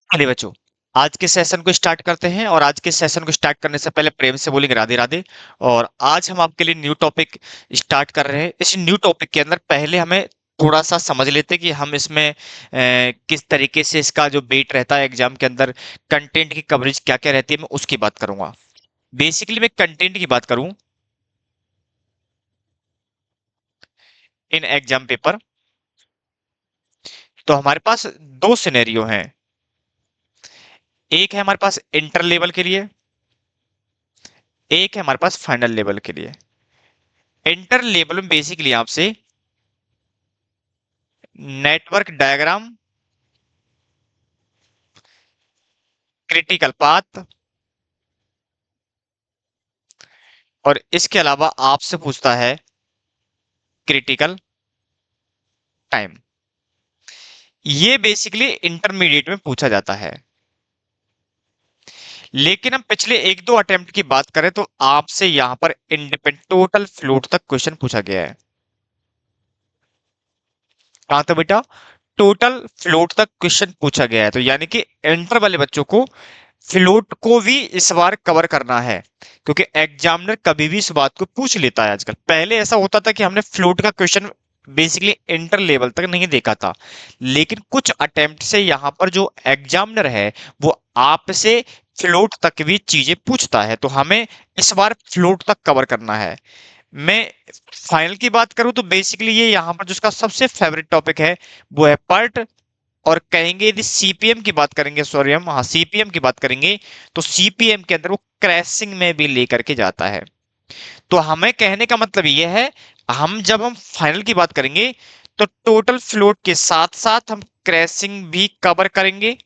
चलिए बच्चों, आज के सेशन को स्टार्ट करते हैं। और आज के सेशन को स्टार्ट करने से पहले प्रेम से बोलेंगे राधे राधे। और आज हम आपके लिए न्यू टॉपिक स्टार्ट कर रहे हैं। इस न्यू टॉपिक के अंदर पहले हमें थोड़ा सा समझ लेते हैं कि हम इसमें किस तरीके से इसका जो वेट रहता है एग्जाम के अंदर, कंटेंट की कवरेज क्या क्या रहती है, मैं उसकी बात करूंगा। बेसिकली मैं कंटेंट की बात करूं इन एग्जाम पेपर, तो हमारे पास दो सिनेरियो हैं। एक है हमारे पास इंटर लेवल के लिए, एक है हमारे पास फाइनल लेवल के लिए। इंटर लेवल में बेसिकली आपसे नेटवर्क डायग्राम, क्रिटिकल पाथ, और इसके अलावा आपसे पूछता है क्रिटिकल टाइम। ये बेसिकली इंटरमीडिएट में पूछा जाता है। लेकिन हम पिछले एक दो अटेम्प्ट की बात करें तो आपसे यहां पर इंडिपेंडेंट टोटल फ्लोट तक क्वेश्चन पूछा गया है। कहां तक बेटा? टोटल फ्लोट तक क्वेश्चन पूछा गया है। तो यानी कि इंटर वाले बच्चों को फ्लोट को भी इस बार कवर करना है, क्योंकि एग्जामिनर कभी भी इस बात को पूछ लेता है। आजकल, पहले ऐसा होता था कि हमने फ्लोट का क्वेश्चन बेसिकली इंटर लेवल तक नहीं देखा था, लेकिन कुछ अटेम्प्ट से यहाँ पर जो एग्जामिनर है वो आपसे फ्लोट तक भी चीजें पूछता है। तो हमें इस बार फ्लोट तक कवर करना है। मैं फाइनल की बात करूं तो बेसिकली ये यहाँ पर जिसका सबसे फेवरेट टॉपिक है वो है पर्ट। और कहेंगे यदि सीपीएम की बात करेंगे, सॉरी हम हाँ सीपीएम की बात करेंगे, तो सीपीएम के अंदर वो क्रैशिंग में भी लेकर के जाता है। तो हमें कहने का मतलब ये है, जब हम फाइनल की बात करेंगे तो टोटल फ्लोट के साथ साथ हम क्रैशिंग भी कवर करेंगे,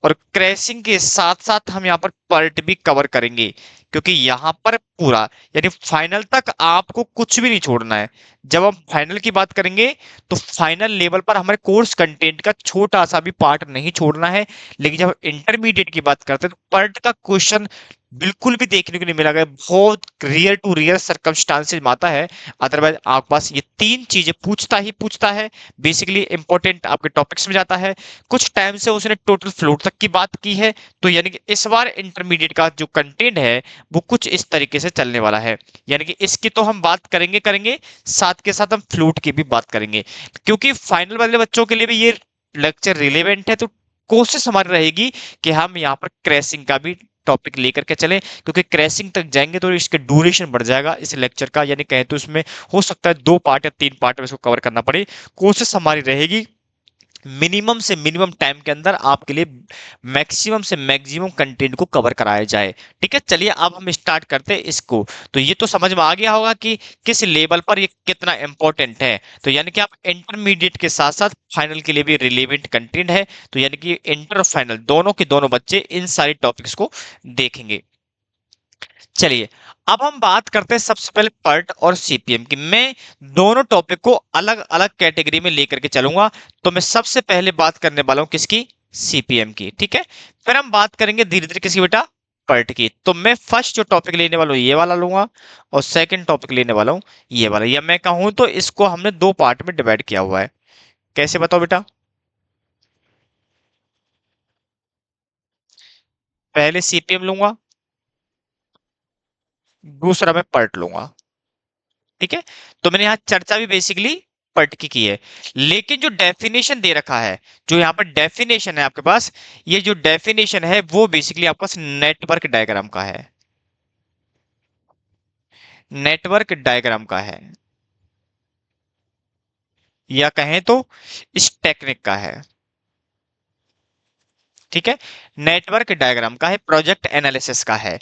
और क्रैशिंग के साथ साथ हम यहाँ पर पर्ट भी कवर करेंगे, क्योंकि यहाँ पर पूरा यानी फाइनल तक आपको कुछ भी नहीं छोड़ना है। जब हम फाइनल की बात करेंगे तो फाइनल लेवल पर हमारे कोर्स कंटेंट का छोटा सा भी पार्ट नहीं छोड़ना है। लेकिन जब इंटरमीडिएट की बात करते हैं तो पर्ट का क्वेश्चन बिल्कुल भी देखने को नहीं मिला। बहुत रियर टू रियर सर्कमस्टांसेस में आता है। अदरवाइज आपके पास ये तीन चीजें पूछता ही पूछता है। बेसिकली इंपॉर्टेंट आपके टॉपिक्स में जाता है। कुछ टाइम से उसने टोटल फ्लोट तक की बात की है, तो यानी कि इस बार इंटरमीडिएट का जो कंटेंट है वो कुछ इस तरीके से चलने वाला है। यानी कि इसकी तो हम बात करेंगे करेंगे, साथ के साथ हम फ्लूट की भी बात करेंगे, क्योंकि फाइनल वाले बच्चों के लिए भी ये लेक्चर रिलेवेंट है। तो कोशिश हमारी रहेगी कि हम यहाँ पर क्रैशिंग का भी टॉपिक लेकर के चलें, क्योंकि क्रैशिंग तक जाएंगे तो इसका ड्यूरेशन बढ़ जाएगा इस लेक्चर का। यानी कहें तो इसमें हो सकता है 2 पार्ट या 3 पार्ट में इसको कवर करना पड़े। कोशिश हमारी रहेगी मिनिमम से मिनिमम टाइम के अंदर आपके लिए मैक्सिमम से मैक्सिमम कंटेंट को कवर कराया जाए। ठीक है, चलिए अब हम स्टार्ट करते हैं इसको। तो ये तो समझ में आ गया होगा कि किस लेवल पर ये कितना इंपॉर्टेंट है। तो यानी कि आप इंटरमीडिएट के साथ साथ फाइनल के लिए भी रिलेवेंट कंटेंट है। तो यानी कि इंटर और फाइनल दोनों के दोनों बच्चे इन सारे टॉपिक्स को देखेंगे। चलिए अब हम बात करते हैं सबसे पहले पर्ट और सीपीएम की। मैं दोनों टॉपिक को अलग अलग कैटेगरी में लेकर के चलूंगा। तो मैं सबसे पहले बात करने वाला हूं किसकी? सीपीएम की। ठीक है, फिर हम बात करेंगे धीरे धीरे किसकी बेटा? पर्ट की। तो मैं फर्स्ट जो टॉपिक लेने वाला हूं ये वाला लूंगा, और सेकंड टॉपिक लेने वाला हूं ये वाला। या मैं कहूं तो इसको हमने 2 पार्ट में डिवाइड किया हुआ है। कैसे बताओ बेटा? पहले सीपीएम लूंगा, दूसरा मैं पर्ट लूंगा। ठीक है, तो मैंने यहाँ चर्चा भी बेसिकली पट की है। लेकिन जो डेफिनेशन दे रखा है, जो यहाँ पर डेफिनेशन है आपके पास, ये जो डेफिनेशन है वो बेसिकली आपके पास नेटवर्क डायग्राम का है। नेटवर्क डायग्राम का है, या कहें तो इस टेक्निक का है। ठीक है, नेटवर्क डायग्राम का है, प्रोजेक्ट एनालिसिस का है।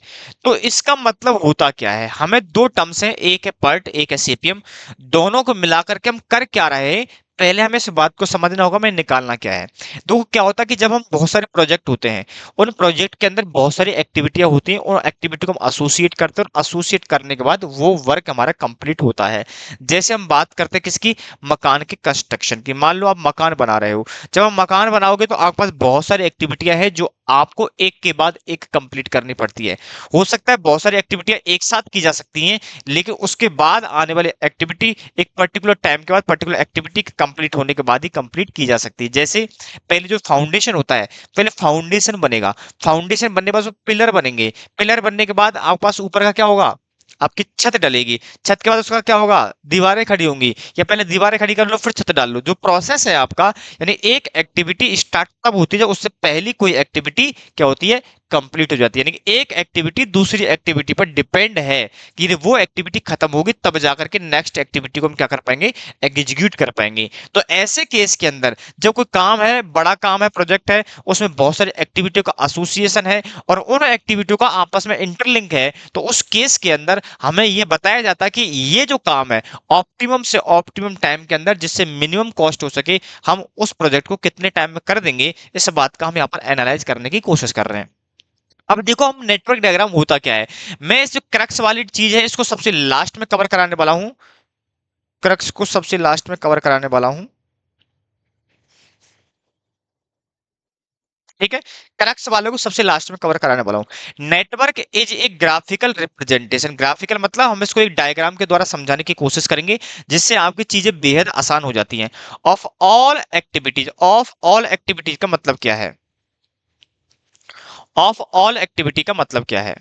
तो इसका मतलब होता क्या है? हमें दो टर्म्स हैं, एक है पर्ट एक है सीपीएम। दोनों को मिलाकर के हम कर क्या रहे हैं, पहले हमें इस बात को समझना होगा, मैं निकालना क्या है। तो क्या होता है कि जब हम बहुत सारे प्रोजेक्ट होते हैं, उन प्रोजेक्ट के अंदर बहुत सारी एक्टिविटियां होती हैं, और एक्टिविटी को हम एसोसिएट करते हैं, और एसोसिएट करने के बाद वो वर्क हमारा कंप्लीट होता है। जैसे हम बात करते हैं किसकी? मकान की कंस्ट्रक्शन की। मान लो आप मकान बना रहे हो। जब आप मकान बनाओगे तो आपके पास बहुत सारी एक्टिविटियां हैं जो आपको एक के बाद एक कंप्लीट करनी पड़ती है। हो सकता है बहुत सारी एक्टिविटियां एक साथ की जा सकती हैं, लेकिन उसके बाद आने वाली एक्टिविटी एक पर्टिकुलर टाइम के बाद पर्टिकुलर एक्टिविटी कंप्लीट होने के बाद ही कंप्लीट की जा सकती है। जैसे पहले जो फाउंडेशन होता है, पहले फाउंडेशन बनेगा, फाउंडेशन बनने के बाद पिलर बनेंगे, पिलर बनने के बाद आपके पास ऊपर का क्या होगा, आपकी छत डलेगी, छत के बाद उसका क्या होगा, दीवारें खड़ी होंगी, या पहले दीवारें खड़ी कर लो फिर छत डाल लो। जो प्रोसेस है आपका, यानी एक एक्टिविटी स्टार्ट तब होती है जब उससे पहली कोई एक्टिविटी क्या होती है, कंप्लीट हो जाती है। यानी कि एक एक्टिविटी दूसरी एक्टिविटी पर डिपेंड है कि यदि वो एक्टिविटी खत्म होगी तब जाकर के नेक्स्ट एक्टिविटी को हम क्या कर पाएंगे, एग्जीक्यूट कर पाएंगे। तो ऐसे केस के अंदर जब कोई काम है, बड़ा काम है, प्रोजेक्ट है, उसमें बहुत सारी एक्टिविटियों का एसोसिएशन है और उन एक्टिविटियों का आपस में इंटरलिंक है, तो उस केस के अंदर हमें यह बताया जाता है कि ये जो काम है ऑप्टिमम से ऑप्टिमम टाइम के अंदर जिससे मिनिमम कॉस्ट हो सके, हम उस प्रोजेक्ट को कितने टाइम में कर देंगे, इस बात का हम यहाँ पर एनालाइज करने की कोशिश कर रहे हैं। अब देखो हम नेटवर्क डायग्राम होता क्या है, मैं इस जो क्रक्स वाली चीज है इसको सबसे लास्ट में कवर कराने वाला हूं, क्रक्स को सबसे लास्ट में कवर कराने वाला हूं। ठीक है, क्रक्स वालों को सबसे लास्ट में कवर कराने वाला हूं। नेटवर्क इज एक ग्राफिकल रिप्रेजेंटेशन, ग्राफिकल मतलब हम इसको एक डायग्राम के द्वारा समझाने की कोशिश करेंगे जिससे आपकी चीजें बेहद आसान हो जाती हैं। Of all activities, of all activities का मतलब क्या है, ऑफ ऑल एक्टिविटी का मतलब क्या है,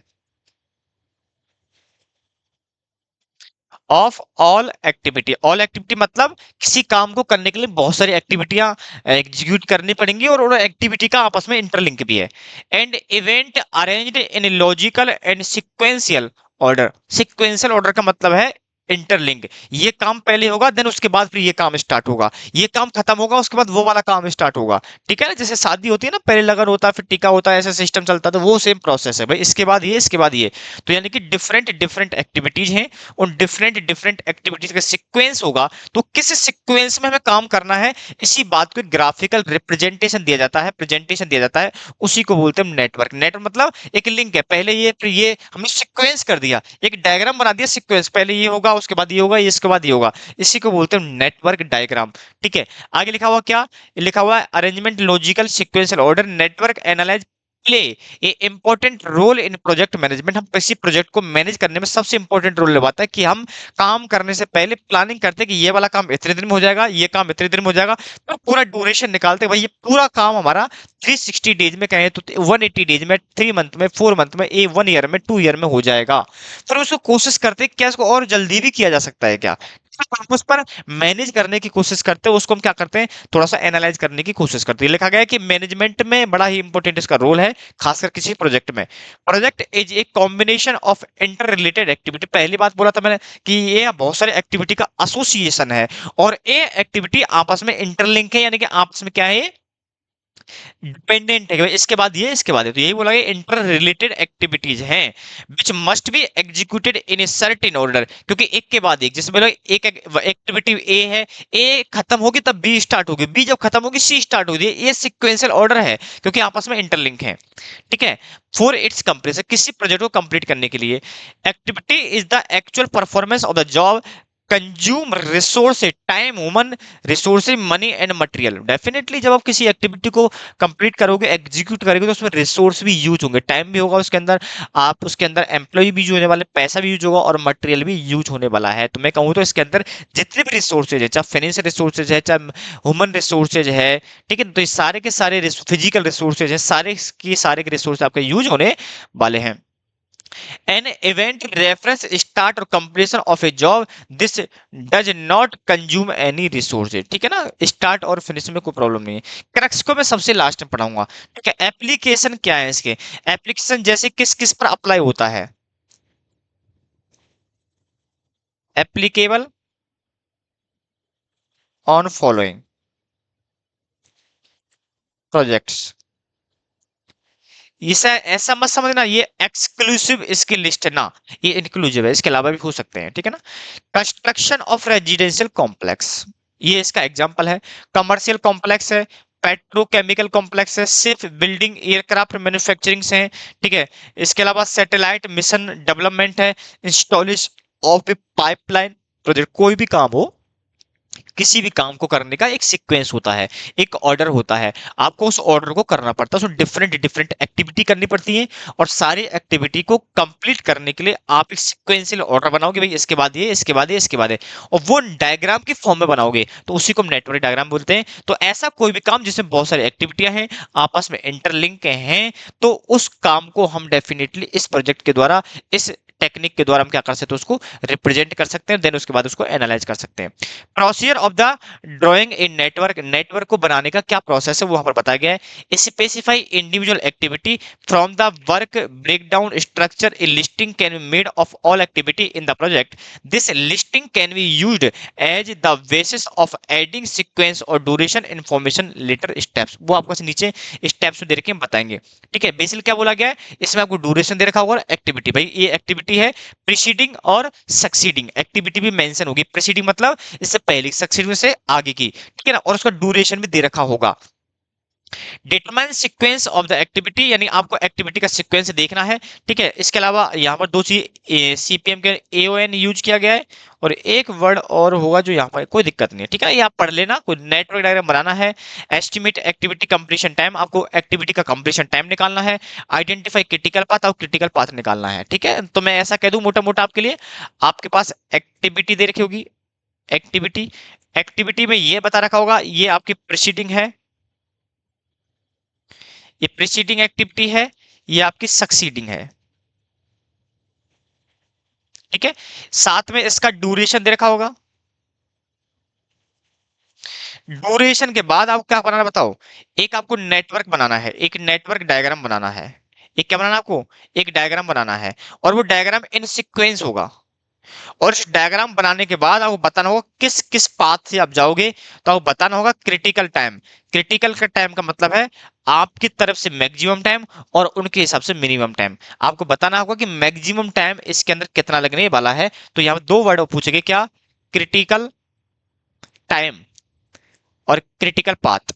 of all activity, all activity मतलब किसी काम को करने के लिए बहुत सारी एक्टिविटियां एग्जीक्यूट करनी पड़ेंगी और उन एक्टिविटी का आपस में इंटरलिंक भी है। And event arranged in logical and sequential order, sequential order का मतलब है इंटरलिंक, ये काम पहले होगा देन उसके बाद फिर ये काम स्टार्ट होगा, ये काम खत्म होगा उसके बाद वो वाला काम स्टार्ट होगा। ठीक है ना, जैसे शादी होती है ना, पहले लगन होता है फिर टीका होता है, ऐसा सिस्टम चलता है, तो वो सेम प्रोसेस है भाई, इसके बाद ये इसके बाद ये। तो यानी कि डिफरेंट डिफरेंट एक्टिविटीज हैं, उन डिफरेंट डिफरेंट एक्टिविटीज का सीक्वेंस होगा, तो किस सीक्वेंस में हमें काम करना है, इसी बात को ग्राफिकल रिप्रेजेंटेशन दिया जाता है, प्रेजेंटेशन दिया जाता है, उसी को बोलते हैं नेटवर्क। नेटवर्क मतलब एक लिंक है, पहले ये फिर ये, हमने सीक्वेंस कर दिया, एक डायग्राम बना दिया सीक्वेंस, पहले ये होगा उसके बाद ये होगा इसके बाद ये होगा, इसी को बोलते हैं नेटवर्क डायग्राम। ठीक है, आगे लिखा हुआ क्या, लिखा हुआ है arrangement logical sequential order network analyse play a important role in project management. हम किसी प्रोजेक्ट को मैनेज करने में सबसे इंपॉर्टेंट रोल निभाता है कि हम काम करने से पहले प्लानिंग करते हैं कि ये वाला काम इतने दिन में हो जाएगा, ये काम इतने दिन में हो जाएगा, तो पूरा ड्यूरेशन निकालते हैं भाई, ये पूरा काम हमारा 360 डेज में कहें तो 180 डेज में, 3 मंथ में, 4 मंथ में, 1 ईयर में, 2 ईयर में हो जाएगा। फिर उसको कोशिश करते हैं क्या इसको और जल्दी भी किया जा सकता है क्या, हम उस पर मैनेज करने की कोशिश करते हैं, उसको हम क्या करते हैं, थोड़ा सा एनालाइज करने की कोशिश करते हैं। लिखा गया है कि मैनेजमेंट में बड़ा ही इंपॉर्टेंट इसका रोल है, खासकर किसी प्रोजेक्ट में। Project is a combination of inter related activity, पहली बात बोला था मैंने कि ये बहुत सारे एक्टिविटी का एसोसिएशन है और ये एक्टिविटी आपस में इंटरलिंक है, यानी कि आपस में क्या है, डिपेंडेंट है कि भाई इसके बाद ये इसके बाद ये, तो यही बोला गया इंटर रिलेटेड एक्टिविटीज हैं which must be executed in a certain order, क्योंकि एक के बाद एक, जैसे बोला एक एक्टिविटी ए है, ए खत्म होगी तब बी स्टार्ट होगी, बी जब खत्म होगी सी स्टार्ट होगी, ये सिक्वेंशियल ऑर्डर है क्योंकि आपस में इंटरलिंक है। ठीक है, फॉर इट्स कंप्लीशन, किसी प्रोजेक्ट को कंप्लीट करने के लिए activity is the actual performance of the job consume resource, time, human resource, money and material. Definitely जब आप किसी एक्टिविटी को कंप्लीट करोगे, एग्जीक्यूट करोगे, तो उसमें रिसोर्स भी यूज होंगे, टाइम भी होगा उसके अंदर, आप उसके अंदर एम्प्लॉय भी यूज होने वाले, पैसा भी यूज होगा और मटेरियल भी यूज होने वाला है। तो मैं कहूँ तो इसके अंदर जितने भी रिसोर्सेज है, चाहे फाइनेंशियल रिसोर्सेज है, चाहे ह्यूमन रिसोर्सेज है, ठीक है, तो ये सारे के सारे फिजिकल रिसोर्सेज है, सारे के सारे रिसोर्स आपके यूज होने वाले हैं। An event reference start or completion of a job, this does not consume any resources। ठीक है ना, स्टार्ट और फिनिश में कोई प्रॉब्लम नहीं है। क्रक्स को मैं सबसे लास्ट में पढ़ाऊंगा। ठीक है, एप्लीकेशन क्या है इसके, एप्लीकेशन जैसे किस किस पर अप्लाई होता है, एप्लीकेबल ऑन फॉलोइंग प्रोजेक्ट्स। ऐसा ऐसा मत समझना ये एक्सक्लूसिव इसकी लिस्ट है ना, ये इंक्लूसिव है, इसके अलावा भी हो सकते हैं। ठीक है ना, कंस्ट्रक्शन ऑफ रेजिडेंशियल कॉम्प्लेक्स, ये इसका एग्जांपल है। कमर्शियल कॉम्प्लेक्स है, पेट्रोकेमिकल कॉम्प्लेक्स है, सिर्फ बिल्डिंग एयरक्राफ्ट मैन्युफैक्चरिंग है। ठीक है, इसके अलावा सैटेलाइट मिशन डेवलपमेंट है, installation of A pipeline project, कोई भी काम हो किसी भी काम को करने का एक सीक्वेंस होता है, एक ऑर्डर होता है, आपको उस ऑर्डर को करना पड़ता है, उसमें डिफरेंट डिफरेंट एक्टिविटी करनी पड़ती है और सारी एक्टिविटी को कंप्लीट करने के लिए आप एक सीक्वेंशियल ऑर्डर बनाओगे, भाई इसके बाद ये, इसके बाद ये, इसके बाद ये, और वो डायग्राम की फॉर्म में बनाओगे, तो उसी को हम नेटवर्क डायग्राम बोलते हैं। तो ऐसा कोई भी काम जिसमें बहुत सारी एक्टिविटियां हैं, आपस में इंटरलिंक हैं, तो उस काम को हम डेफिनेटली इस प्रोजेक्ट के द्वारा, इस टेक्निक के द्वारा हम क्या कर सकते हैं, उसको रिप्रेजेंट कर सकते हैं, देन उसके बाद उसको एनालाइज कर सकते हैं। Procedure of the drawing in network, network को बनाने का क्या प्रोसेस है वो वहां पर बताया गया है। Specify individual activity from the work breakdown structure, a listing can be made of all activity in the project, this listing can be used as the basis of adding sequence और duration information later steps, वो आपको नीचे steps में दे रखे हम बताएंगे। ठीक है, बेसिकली क्या बोला गया है, इसमें आपको ड्यूरेशन दे रखा होगा और एक्टिविटी, भाई ये एक्टिविटी है प्रीसीडिंग और सक्सीडिंग एक्टिविटी भी मेंशन होगी, प्रीसीडिंग मतलब इससे पहले, सक्सीडिंग से आगे की, ठीक है ना, और उसका ड्यूरेशन भी दे रखा होगा। Determine sequence of the activity, यानी आपको एक्टिविटी का सीक्वेंस देखना है। ठीक है, इसके अलावा यहाँ पर दो चीज सीपीएम के एओएन यूज किया गया है, और एक वर्ड और होगा जो यहाँ पर कोई दिक्कत नहीं है, ठीक है ना, ये आप पढ़ लेना। कोई नेटवर्क डायग्राम बनाना है, एस्टिमेट एक्टिविटी कंप्लीशन टाइम, आपको एक्टिविटी का कंप्लीशन टाइम निकालना है, आइडेंटिफाई क्रिटिकल पाथ और क्रिटिकल पाथ निकालना है। ठीक है, तो मैं ऐसा कह दूं मोटा मोटा आपके लिए, आपके पास एक्टिविटी दे रखी होगी, एक्टिविटी, एक्टिविटी में ये बता रखा होगा ये आपकी प्रीसीडिंग है, ये प्रीसीडिंग एक्टिविटी है, ये आपकी सक्सीडिंग है। ठीक है, साथ में इसका ड्यूरेशन दे रखा होगा। ड्यूरेशन के बाद आपको क्या बनाना बताओ, एक आपको नेटवर्क बनाना है, एक नेटवर्क डायग्राम बनाना है, एक क्या बनाना आपको, एक डायग्राम बनाना है, और वो डायग्राम इन सीक्वेंस होगा, और इस डायग्राम बनाने के बाद आपको बताना होगा किस किस पाथ से आप जाओगे, तो आपको बताना होगा क्रिटिकल टाइम, क्रिटिकल का टाइम का मतलब है आपकी तरफ से मैक्सिमम टाइम और उनके हिसाब से मिनिमम टाइम, आपको बताना होगा कि मैक्सिमम टाइम इसके अंदर कितना लगने वाला है। तो यहाँ दो वर्ड पूछेंगे, क्या, क्रिटिकल टाइम और क्रिटिकल पाथ,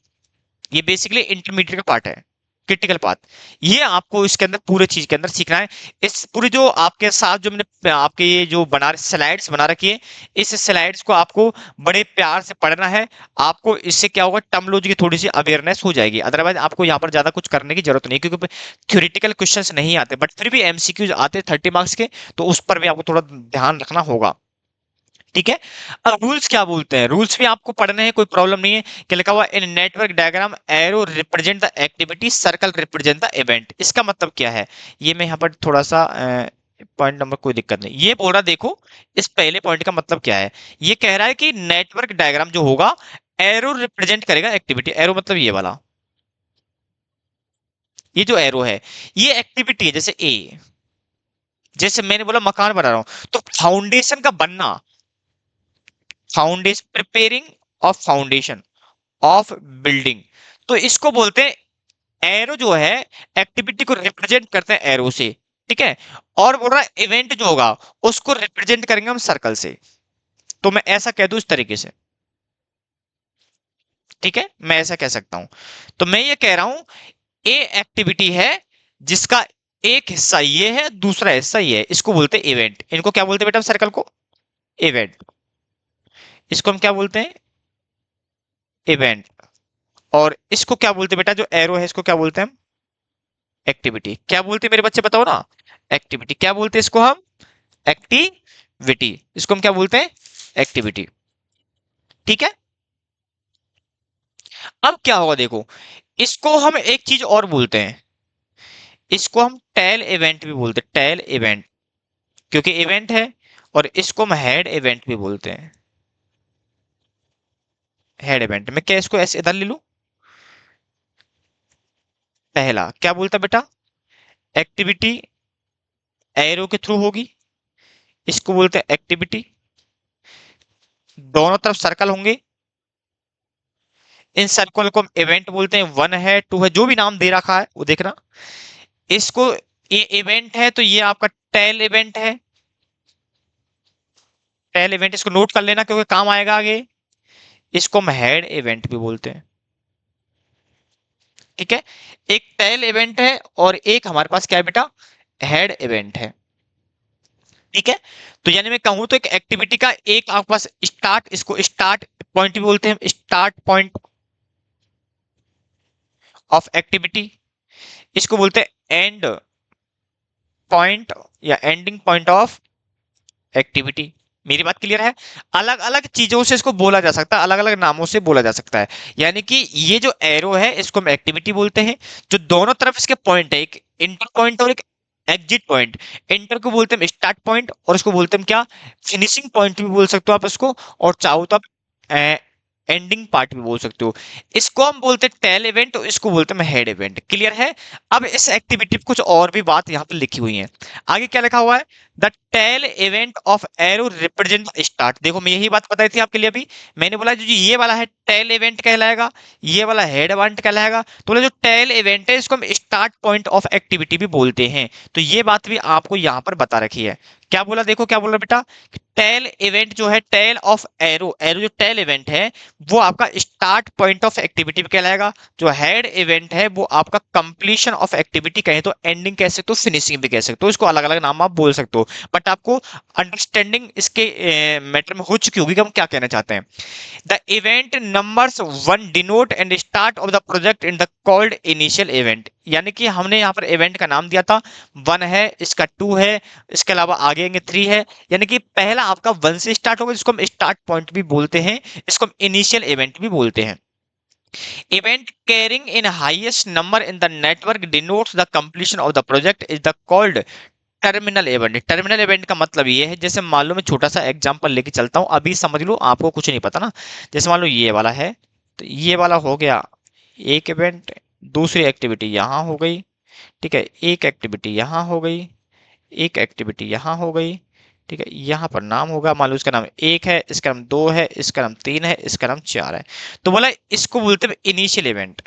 ये बेसिकली इंटरमीडिएट का पार्ट है, क्रिटिकल पाथ, ये आपको इसके अंदर पूरे चीज के अंदर सीखना है। इस पूरी जो आपके साथ जो मैंने आपके ये जो बना स्लाइड्स बना रखी है, इस स्लाइड्स को आपको बड़े प्यार से पढ़ना है, आपको इससे क्या होगा, टर्मोलॉजी की थोड़ी सी अवेयरनेस हो जाएगी, अदरवाइज आपको यहाँ पर ज्यादा कुछ करने की जरूरत नहीं, क्योंकि थ्योरेटिकल क्वेश्चंस नहीं आते, बट फिर भी एमसीक्यूज आते 30 मार्क्स के, तो उस पर भी आपको थोड़ा ध्यान रखना होगा। ठीक है, अब रूल्स क्या बोलते हैं, रूल्स भी आपको पढ़ने हैं, कोई प्रॉब्लम नहीं है। क्या लिखा हुआ, in network diagram arrow represent the activity, circle represent the event, इसका मतलब क्या है, ये मैं यहाँ पर थोड़ा सा पॉइंट नंबर, कोई दिक्कत नहीं, ये बोल रहा देखो, इस पहले पॉइंट का मतलब क्या है, ये कह रहा है कि नेटवर्क डायग्राम जो होगा एरो रिप्रेजेंट करेगा एक्टिविटी, एरो मतलब ये वाला, ये जो एरो है ये एक्टिविटी है, जैसे ए, जैसे मैंने बोला मकान बना रहा हूं, तो फाउंडेशन का बनना, foundation, preparing of foundation of building, तो इसको बोलते हैं एरो, जो है एक्टिविटी को रिप्रेजेंट करते हैं एरो से। ठीक है, और बोल रहा है इवेंट जो होगा उसको रिप्रेजेंट करेंगे हम सर्कल से, तो मैं ऐसा कह दूं इस तरीके से। ठीक है, मैं ऐसा कह सकता हूं, तो मैं ये कह रहा हूं ए एक्टिविटी है जिसका एक हिस्सा ये है, दूसरा हिस्सा ये है, इसको बोलते हैं इवेंट, इनको क्या बोलते हैं बेटा, सर्कल को इवेंट, इसको हम क्या बोलते हैं, इवेंट, और इसको क्या बोलते हैं बेटा, जो एरो है इसको क्या बोलते हैं हम, एक्टिविटी, क्या बोलते हैं मेरे बच्चे बताओ ना, एक्टिविटी, क्या बोलते हैं इसको हम, एक्टिविटी, इसको हम क्या बोलते हैं, एक्टिविटी। ठीक है, अब क्या होगा देखो, इसको हम एक चीज और बोलते हैं, इसको हम टेल इवेंट भी बोलते हैं, टेल इवेंट, क्योंकि इवेंट है, और इसको हम हेड इवेंट भी बोलते हैं, हेड इवेंट, मैं क्या इसको ऐसे इधर ले लूं, पहला क्या बोलता बेटा, एक्टिविटी एरो के थ्रू होगी, इसको बोलते हैं एक्टिविटी, दोनों तरफ सर्कल होंगे, इन सर्कल को हम इवेंट बोलते हैं, 1 है 2 है, जो भी नाम दे रखा है वो देखना, इसको, ये इवेंट है तो ये आपका टेल इवेंट है, टेल इवेंट, इसको नोट कर लेना क्योंकि काम आएगा आगे, इसको हम हेड इवेंट भी बोलते हैं। ठीक है, एक टेल इवेंट है और एक हमारे पास क्या है बेटा, हेड इवेंट है। ठीक है। तो यानी मैं कहूं तो एक एक्टिविटी का एक आपके पास स्टार्ट, इसको स्टार्ट पॉइंट भी बोलते हैं, स्टार्ट पॉइंट ऑफ एक्टिविटी, इसको बोलते हैं एंड पॉइंट या एंडिंग पॉइंट ऑफ एक्टिविटी। मेरी बात क्लियर है? अलग अलग चीजों से इसको बोला जा सकता है, अलग अलग नामों से बोला जा सकता है। यानी कि ये जो एरो है इसको हम एक्टिविटी बोलते हैं, जो दोनों तरफ इसके पॉइंट है, एक इंटर पॉइंट और एक एग्जिट पॉइंट। इंटर को बोलते हैं स्टार्ट पॉइंट और इसको बोलते हैं क्या, फिनिशिंग पॉइंट भी बोल सकते हो आप इसको, और चाहो तो आप एंडिंग पार्ट भी बोल सकते हो। इसको हम बोलते हैं टेल इवेंट और इसको बोलते हैं हेड इवेंट। क्लियर है? अब इस एक्टिविटी पे कुछ और भी बात यहाँ पे लिखी हुई है। आगे क्या लिखा हुआ है? The tail event of arrow represent start. देखो मैं यही बात बताई थी आपके लिए अभी, मैंने बोला जो ये वाला है टेल इवेंट कहलाएगा, ये वाला हेड इवेंट कहलाएगा। तो बोला जो टेल इवेंट है इसको हम स्टार्ट पॉइंट ऑफ एक्टिविटी भी बोलते हैं। तो ये बात भी आपको यहाँ पर बता रखी है। क्या बोला? देखो क्या बोला बेटा, टेल इवेंट जो है, टेल ऑफ एरो, एरो जो टेल इवेंट है वो आपका स्टार्ट पॉइंट ऑफ एक्टिविटी भी कहलाएगा। जो हेड इवेंट है वो आपका कंप्लीशन ऑफ एक्टिविटी, कहें तो एंडिंग कह सकते हो, फिनिशिंग भी कह सकते हो, इसको अलग अलग नाम आप बोल सकते हो। बट आपको अंडरस्टैंडिंग इसके मैटर में हो चुकी होगी कि हम क्या कहना चाहते हैं। The event numbers one denote and start of the project in the called initial event. यानी कि हमने यहाँ पर इवेंट का नाम दिया था, वन है, इसका टू है, इसके अलावा आगे थ्री है। यानी कि पहला आपका वन से स्टार्ट होगा जिसको हम स्टार्ट पॉइंट भी बोलते हैं, इसको हम इनिशियल इवेंट भी बोलते हैं। Event carrying in highest number in the network denotes the completion of the project is the called terminal event. Terminal event का मतलब ये है, जैसे मान लो मैं छोटा सा एग्जांपल लेके चलता हूं, अभी समझ लो, आपको कुछ नहीं पता ना। जैसे मान लो ये वाला है, तो ये वाला हो गया एक इवेंट, दूसरी एक्टिविटी यहाँ हो गई, ठीक है, एक एक्टिविटी यहाँ हो गई, एक एक्टिविटी यहाँ हो गई, ठीक है, यहाँ पर नाम होगा, मान लो इसका नाम एक है, इसका नाम दो है, इसका नाम तीन है, इसका नाम चार है। तो बोला इसको बोलते हैं इनिशियल इवेंट।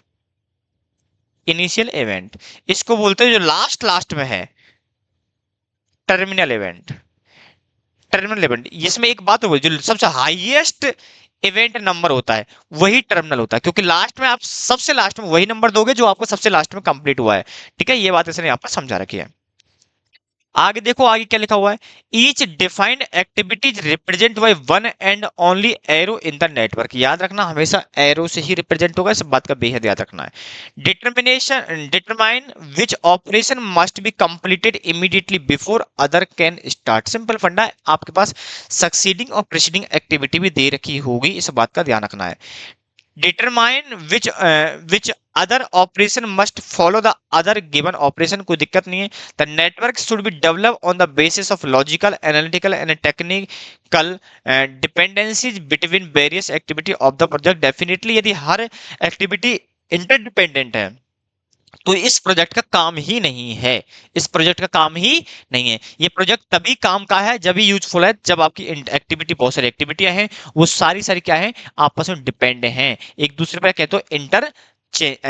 इनिशियल इवेंट इसको बोलते हैं जो लास्ट लास्ट में है, टर्मिनल इवेंट। टर्मिनल इवेंट इसमें एक बात होगी, जो सबसे हाईएस्ट इवेंट नंबर होता है वही टर्मिनल होता है, क्योंकि लास्ट में आप सबसे लास्ट में वही नंबर दोगे जो आपको सबसे लास्ट में कंप्लीट हुआ है। ठीक है, ये बात इसने यहाँ पर समझा रखी है। आगे देखो, आगे क्या लिखा हुआ है, each defined activities represent by one and only arrow in the network. याद रखना हमेशा एरो से ही रिप्रेजेंट होगा, इस बात का बेहद याद रखना है। Determination determine which operation must be completed immediately before other can start. Simple फंडा है, आपके पास सक्सीडिंग और प्रीसीडिंग एक्टिविटी भी दे रखी होगी, इस बात का ध्यान रखना है। Determine which other operation must follow the other given operation, कोई दिक्कत नहीं है। The network should be develop on the basis of logical analytical and technical dependencies between various activity of the project. Definitely यदि हर activity interdependent है तो इस project का काम ही नहीं है, इस प्रोजेक्ट का काम ही नहीं है। ये प्रोजेक्ट तभी काम का है, जब ही यूजफुल है, जब आपकी एक्टिविटी, बहुत सारी एक्टिविटियां हैं, वो सारी सारी क्या है, आपस में डिपेंड हैं, एक दूसरे पर कहते हो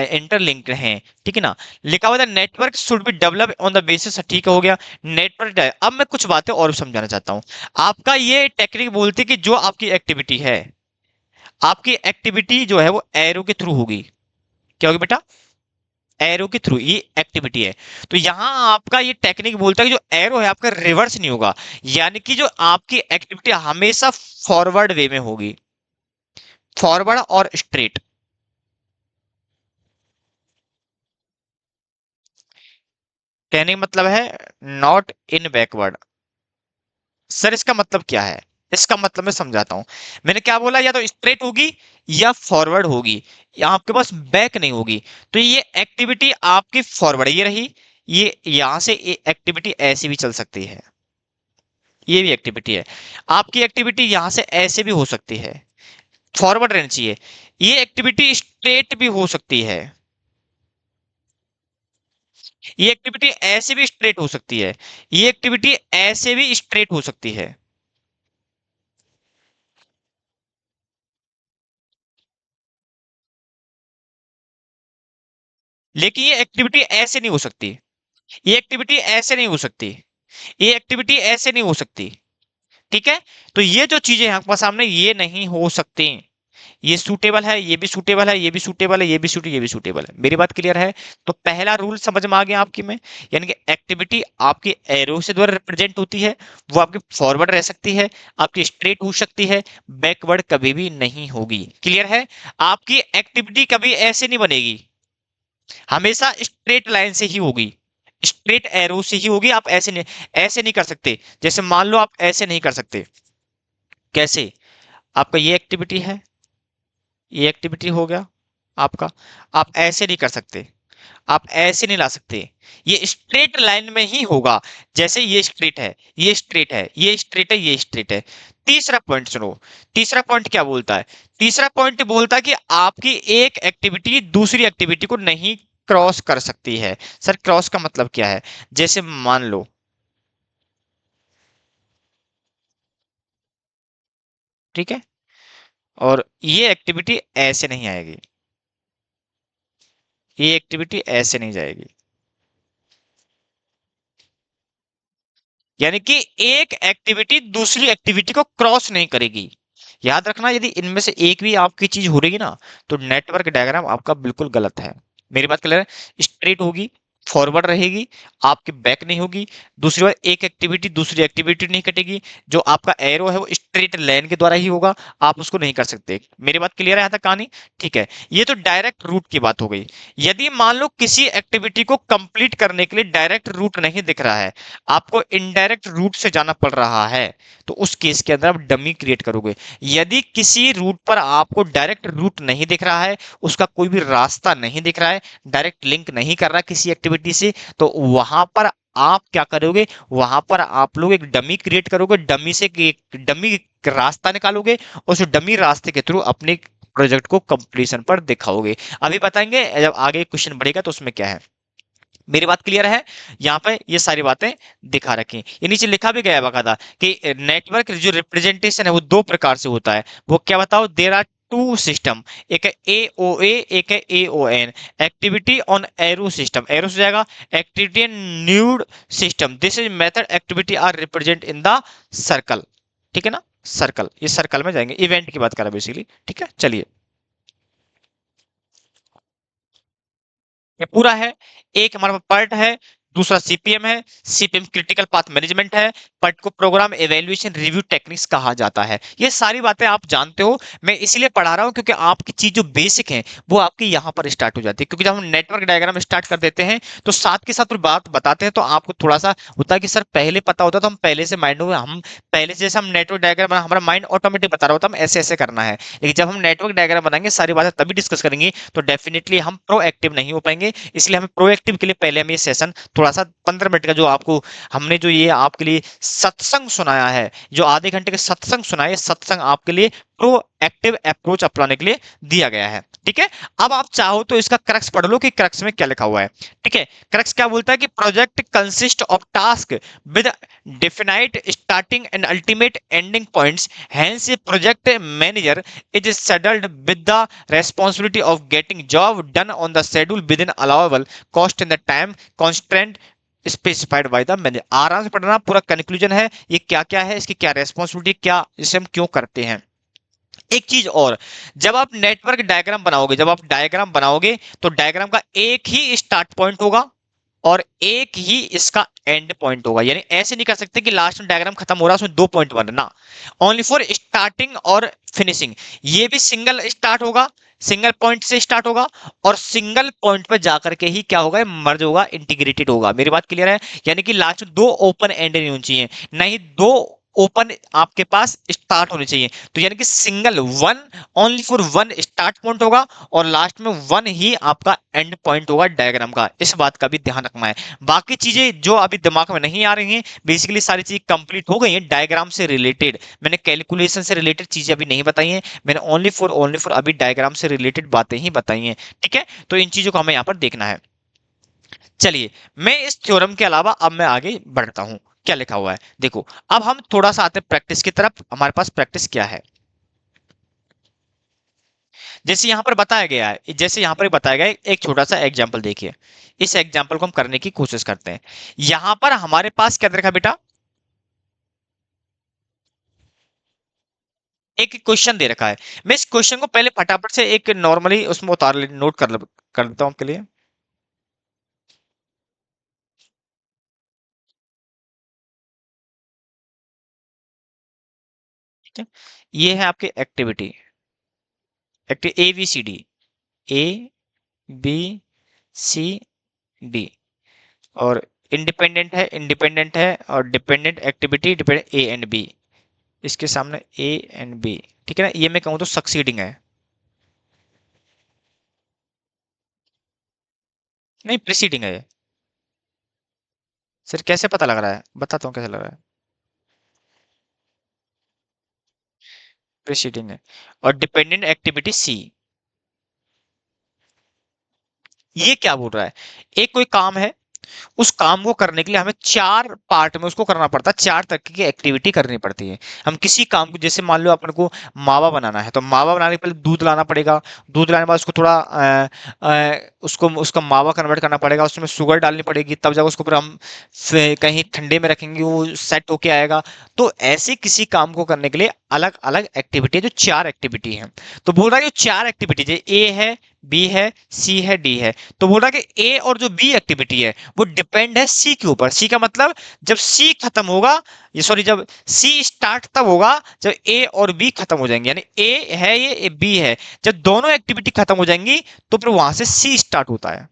इंटरलिंक्ड हैं। ठीक है ना? लिखा हुआ था network should be develop on the basis, ठीक हो गया नेटवर्क। अब मैं कुछ बातें और समझाना चाहता हूं। आपका ये टेक्निक बोलती है कि जो आपकी एक्टिविटी है, आपकी एक्टिविटी जो है वो एरो के थ्रू होगी। क्या होगी बेटा? एरो के थ्रू ये एक्टिविटी है। तो यहां आपका ये टेक्निक बोलता है कि जो एरो है आपका रिवर्स नहीं होगा, यानी कि जो आपकी एक्टिविटी हमेशा फॉरवर्ड वे में होगी, फॉरवर्ड और स्ट्रेट। कहने का मतलब है नॉट इन बैकवर्ड। सर इसका मतलब क्या है? इसका मतलब मैं समझाता हूं। मैंने क्या बोला, या तो स्ट्रेट होगी या फॉरवर्ड होगी, या आपके पास बैक नहीं होगी। तो ये एक्टिविटी आपकी फॉरवर्ड ये रही, ये यहां से एक्टिविटी ऐसी भी चल सकती है, ये भी एक्टिविटी है। आपकी एक्टिविटी यहां से ऐसे भी हो सकती है, फॉरवर्ड रहनी चाहिए। ये एक्टिविटी स्ट्रेट भी हो सकती है, ये एक्टिविटी ऐसे भी स्ट्रेट हो सकती है, ये एक्टिविटी ऐसे भी स्ट्रेट हो सकती है। लेकिन ये एक्टिविटी ऐसे नहीं हो सकती, ये एक्टिविटी ऐसे नहीं हो सकती, ये एक्टिविटी ऐसे नहीं हो सकती। ठीक है? तो ये जो चीजें हैं आपके सामने, ये नहीं हो सकती, ये सूटेबल है, ये भी सूटेबल है, ये भी सूटेबल है, ये भी सूटेबल, ये भी सूटेबल है। मेरी बात क्लियर है? तो पहला रूल समझ में आ गया आपकी में, यानी कि एक्टिविटी आपकी एरो से द्वारा रिप्रेजेंट होती है, वो आपकी फॉरवर्ड रह सकती है, आपकी स्ट्रेट हो सकती है, बैकवर्ड कभी भी नहीं होगी। क्लियर है? आपकी एक्टिविटी कभी ऐसे नहीं बनेगी, हमेशा स्ट्रेट लाइन से ही होगी, स्ट्रेट एरो से ही होगी। आप ऐसे नहीं कर सकते। जैसे मान लो आप ऐसे नहीं कर सकते। कैसे? आपका ये एक्टिविटी है, ये एक्टिविटी हो गया आपका, आप ऐसे नहीं कर सकते, आप ऐसे नहीं ला सकते, ये स्ट्रेट लाइन में ही होगा। जैसे ये स्ट्रेट है, ये स्ट्रेट है, ये स्ट्रेट है, ये स्ट्रेट है। तीसरा पॉइंट सुनो, तीसरा पॉइंट क्या बोलता है? तीसरा पॉइंट बोलता है कि आपकी एक एक्टिविटी दूसरी एक्टिविटी को नहीं क्रॉस कर सकती है। सर क्रॉस का मतलब क्या है? जैसे मान लो, ठीक है, और ये एक्टिविटी ऐसे नहीं आएगी, ये एक्टिविटी ऐसे नहीं जाएगी, यानी कि एक एक्टिविटी दूसरी एक्टिविटी को क्रॉस नहीं करेगी। याद रखना, यदि इनमें से एक भी आपकी चीज हो रही ना, तो नेटवर्क डायग्राम आपका बिल्कुल गलत है। मेरी बात क्लियर है? स्ट्रेट होगी, फॉरवर्ड रहेगी, आपकी बैक नहीं होगी। दूसरी बात, एक एक्टिविटी दूसरी एक्टिविटी नहीं कटेगी, जो आपका एरो है वो स्ट्रेट लाइन के द्वारा ही होगा, आप उसको नहीं कर सकते। मेरी बात क्लियर है यहाँ तक कहानी? ठीक है, ये तो डायरेक्ट रूट की बात हो गई। यदि मान लो किसी एक्टिविटी को कंप्लीट करने के लिए डायरेक्ट रूट नहीं दिख रहा है, आपको इनडायरेक्ट रूट से जाना पड़ रहा है, तो उस केस के अंदर आप डमी क्रिएट करोगे। यदि किसी रूट पर आपको डायरेक्ट रूट नहीं दिख रहा है, उसका कोई भी रास्ता नहीं दिख रहा है, डायरेक्ट लिंक नहीं कर रहा किसी एक्टिविटी से, तो वहां पर आप क्या करोगे? वहां पर आप लोग एक डमी क्रिएट करोगे, डमी से एक डमी रास्ता निकालोगे, उस डमी रास्ते के थ्रू अपने प्रोजेक्ट को कंप्लीशन पर दिखाओगे। अभी बताएंगे जब आगे क्वेश्चन बढ़ेगा तो उसमें क्या है। मेरी बात क्लियर है? यहाँ पे ये सारी बातें दिखा रखी, ये नीचे लिखा भी गया है बकायदा कि नेटवर्क जो रिप्रेजेंटेशन है वो दो प्रकार से होता है। वो क्या बताओ? देर आर टू सिस्टम, एक है AOA, एक है AON। Activity on arrow system, arrow से जाएगा activity node system, this is method activity are represent in the circle. ठीक है ना? सर्कल, ये सर्कल में जाएंगे, इवेंट की बात कर रहा है बेसिकली। ठीक है, चलिए, ये पूरा है। एक हमारा पार्ट है, दूसरा सीपीएम है। सीपीएम क्रिटिकल पाथ मैनेजमेंट है। पार्ट को प्रोग्राम एवेल्युएशन रिव्यू टेक्निक्स कहा जाता है। ये सारी बातें आप जानते हो, मैं इसलिए पढ़ा रहा हूं क्योंकि आपकी चीज जो बेसिक है वो आपकी यहाँ पर स्टार्ट हो जाती है। क्योंकि जब हम नेटवर्क डायग्राम स्टार्ट कर देते हैं तो साथ के साथ कोई बात बताते हैं, तो आपको थोड़ा सा होता है कि सर पहले पता होता तो हम पहले से माइंड में, हम पहले से जैसे हम नेटवर्क डायग्राम बना, हमारा माइंड ऑटोमेटिक बता रहा होता है हम ऐसे ऐसे करना है। लेकिन जब हम नेटवर्क डायग्राम बनाएंगे सारी बातें तभी डिस्कस करेंगे, तो डेफिनेटली हम प्रोएक्टिव नहीं हो पाएंगे। इसलिए हमें प्रोएक्टिव के लिए पहले हम ये सेशन थोड़ा सा 15 मिनट का जो आपको हमने जो ये आपके लिए सत्संग सुनाया है, जो आधे घंटे के सत्संग सुनाए, सत्संग आपके लिए प्रोएक्टिव अप्रोच अपनाने के लिए दिया गया है। ठीक है, अब आप चाहो तो इसका क्रक्स पढ़ लो कि क्रक्स में क्या लिखा हुआ है। ठीक है, क्रक्स क्या बोलता है कि project consist of task with definite starting and ultimate ending points, hence a project manager is saddled with the responsibility of getting job done on the schedule within allowable cost and the time constraint specified by the manager. आराम से पढ़ना, पूरा conclusion है ये क्या क्या है, इसकी क्या रेस्पॉन्सिबिलिटी, क्या इसे हम क्यों करते हैं। एक चीज और, जब आप नेटवर्क डायग्राम बनाओगे, जब आप डायग्राम बनाओगे तो डायग्राम का एक ही स्टार्ट पॉइंट होगा और एक ही इसका एंड पॉइंट होगा। यानी ऐसे नहीं कर सकते कि लास्ट में डायग्राम खत्म हो रहा है उसमें दो पॉइंट बन ना, ओनली फॉर स्टार्टिंग और फिनिशिंग। ये भी सिंगल स्टार्ट होगा, सिंगल पॉइंट से स्टार्ट होगा, और सिंगल पॉइंट पर जाकर के ही क्या होगा, मर्ज होगा, इंटीग्रेटेड होगा। मेरी बात क्लियर है? यानी कि लास्ट में दो ओपन एंड नहीं होनी चाहिए, नहीं दो ओपन आपके पास स्टार्ट होनी चाहिए। तो यानी कि single one, only for one start point होगा और लास्ट में वन ही आपका एंड पॉइंट होगा डायग्राम का। इस बात का भी ध्यान रखना है। बाकी चीजें जो अभी दिमाग में नहीं आ रही हैं, बेसिकली सारी चीजें कंप्लीट हो गई हैं डायग्राम से रिलेटेड। मैंने कैलकुलेशन से रिलेटेड चीजें अभी नहीं बताई हैं, मैंने ओनली फॉर अभी डायग्राम से रिलेटेड बातें ही बताई हैं। ठीक है, तो इन चीजों को हमें यहाँ पर देखना है। चलिए, मैं इस थ्योरम के अलावा अब मैं आगे बढ़ता हूं, क्या लिखा हुआ है देखो। अब हम थोड़ा सा आते हैं प्रैक्टिस की तरफ। हमारे पास प्रैक्टिस क्या है, जैसे यहां पर बताया गया है, जैसे यहां पर बताया गया है, एक छोटा सा एग्जांपल देखिए। इस एग्जांपल को हम करने की कोशिश करते हैं। यहां पर हमारे पास क्या देखा बेटा, एक क्वेश्चन दे रखा है, मैं इस क्वेश्चन को पहले फटाफट से एक नॉर्मली उसमें नोट कर देता हूँ आपके लिए। ठीक है, ये है आपकी activity, active A B C D, A B C D, और इंडिपेंडेंट है, और dependent activity dependent A and B, इसके सामने ए एंड बी। ठीक है ना, ये मैं कहूँ तो सक्सीडिंग है। नहीं, प्रीसीडिंग है ये। सर कैसे पता लग रहा है, बताता हूँ कैसे लग रहा है। प्रीसीडिंग है, और डिपेंडेंट एक्टिविटी सी। ये क्या बोल रहा है, एक कोई काम है, उस काम को करने के लिए हमें 4 पार्ट में उसको करना पड़ता है, 4 तरीके की एक्टिविटी करनी पड़ती है। हम किसी काम को, जैसे मान लो अपन को मावा बनाना है, तो मावा बनाने के पहले दूध लाना पड़ेगा, दूध लाने के बाद उसको थोड़ा उसको उसका मावा कन्वर्ट करना पड़ेगा, उसमें शुगर डालनी पड़ेगी, तब जाकर उसको फिर हम कहीं ठंडे में रखेंगे, वो सेट होके आएगा। तो ऐसे किसी काम को करने के लिए अलग अलग एक्टिविटी है, जो 4 एक्टिविटी है। तो बोल रहा है कि 4 एक्टिविटी है, ए है, बी है, सी है, डी है। तो बोल रहा है कि ए और जो बी एक्टिविटी है वो डिपेंड है सी के ऊपर। सी का मतलब जब सी खत्म होगा, ये सॉरी, जब सी स्टार्ट तब होगा जब ए और बी खत्म हो जाएंगे, यानी ए है ये बी है, जब दोनों एक्टिविटी खत्म हो जाएंगी तो फिर वहां से सी स्टार्ट होता है।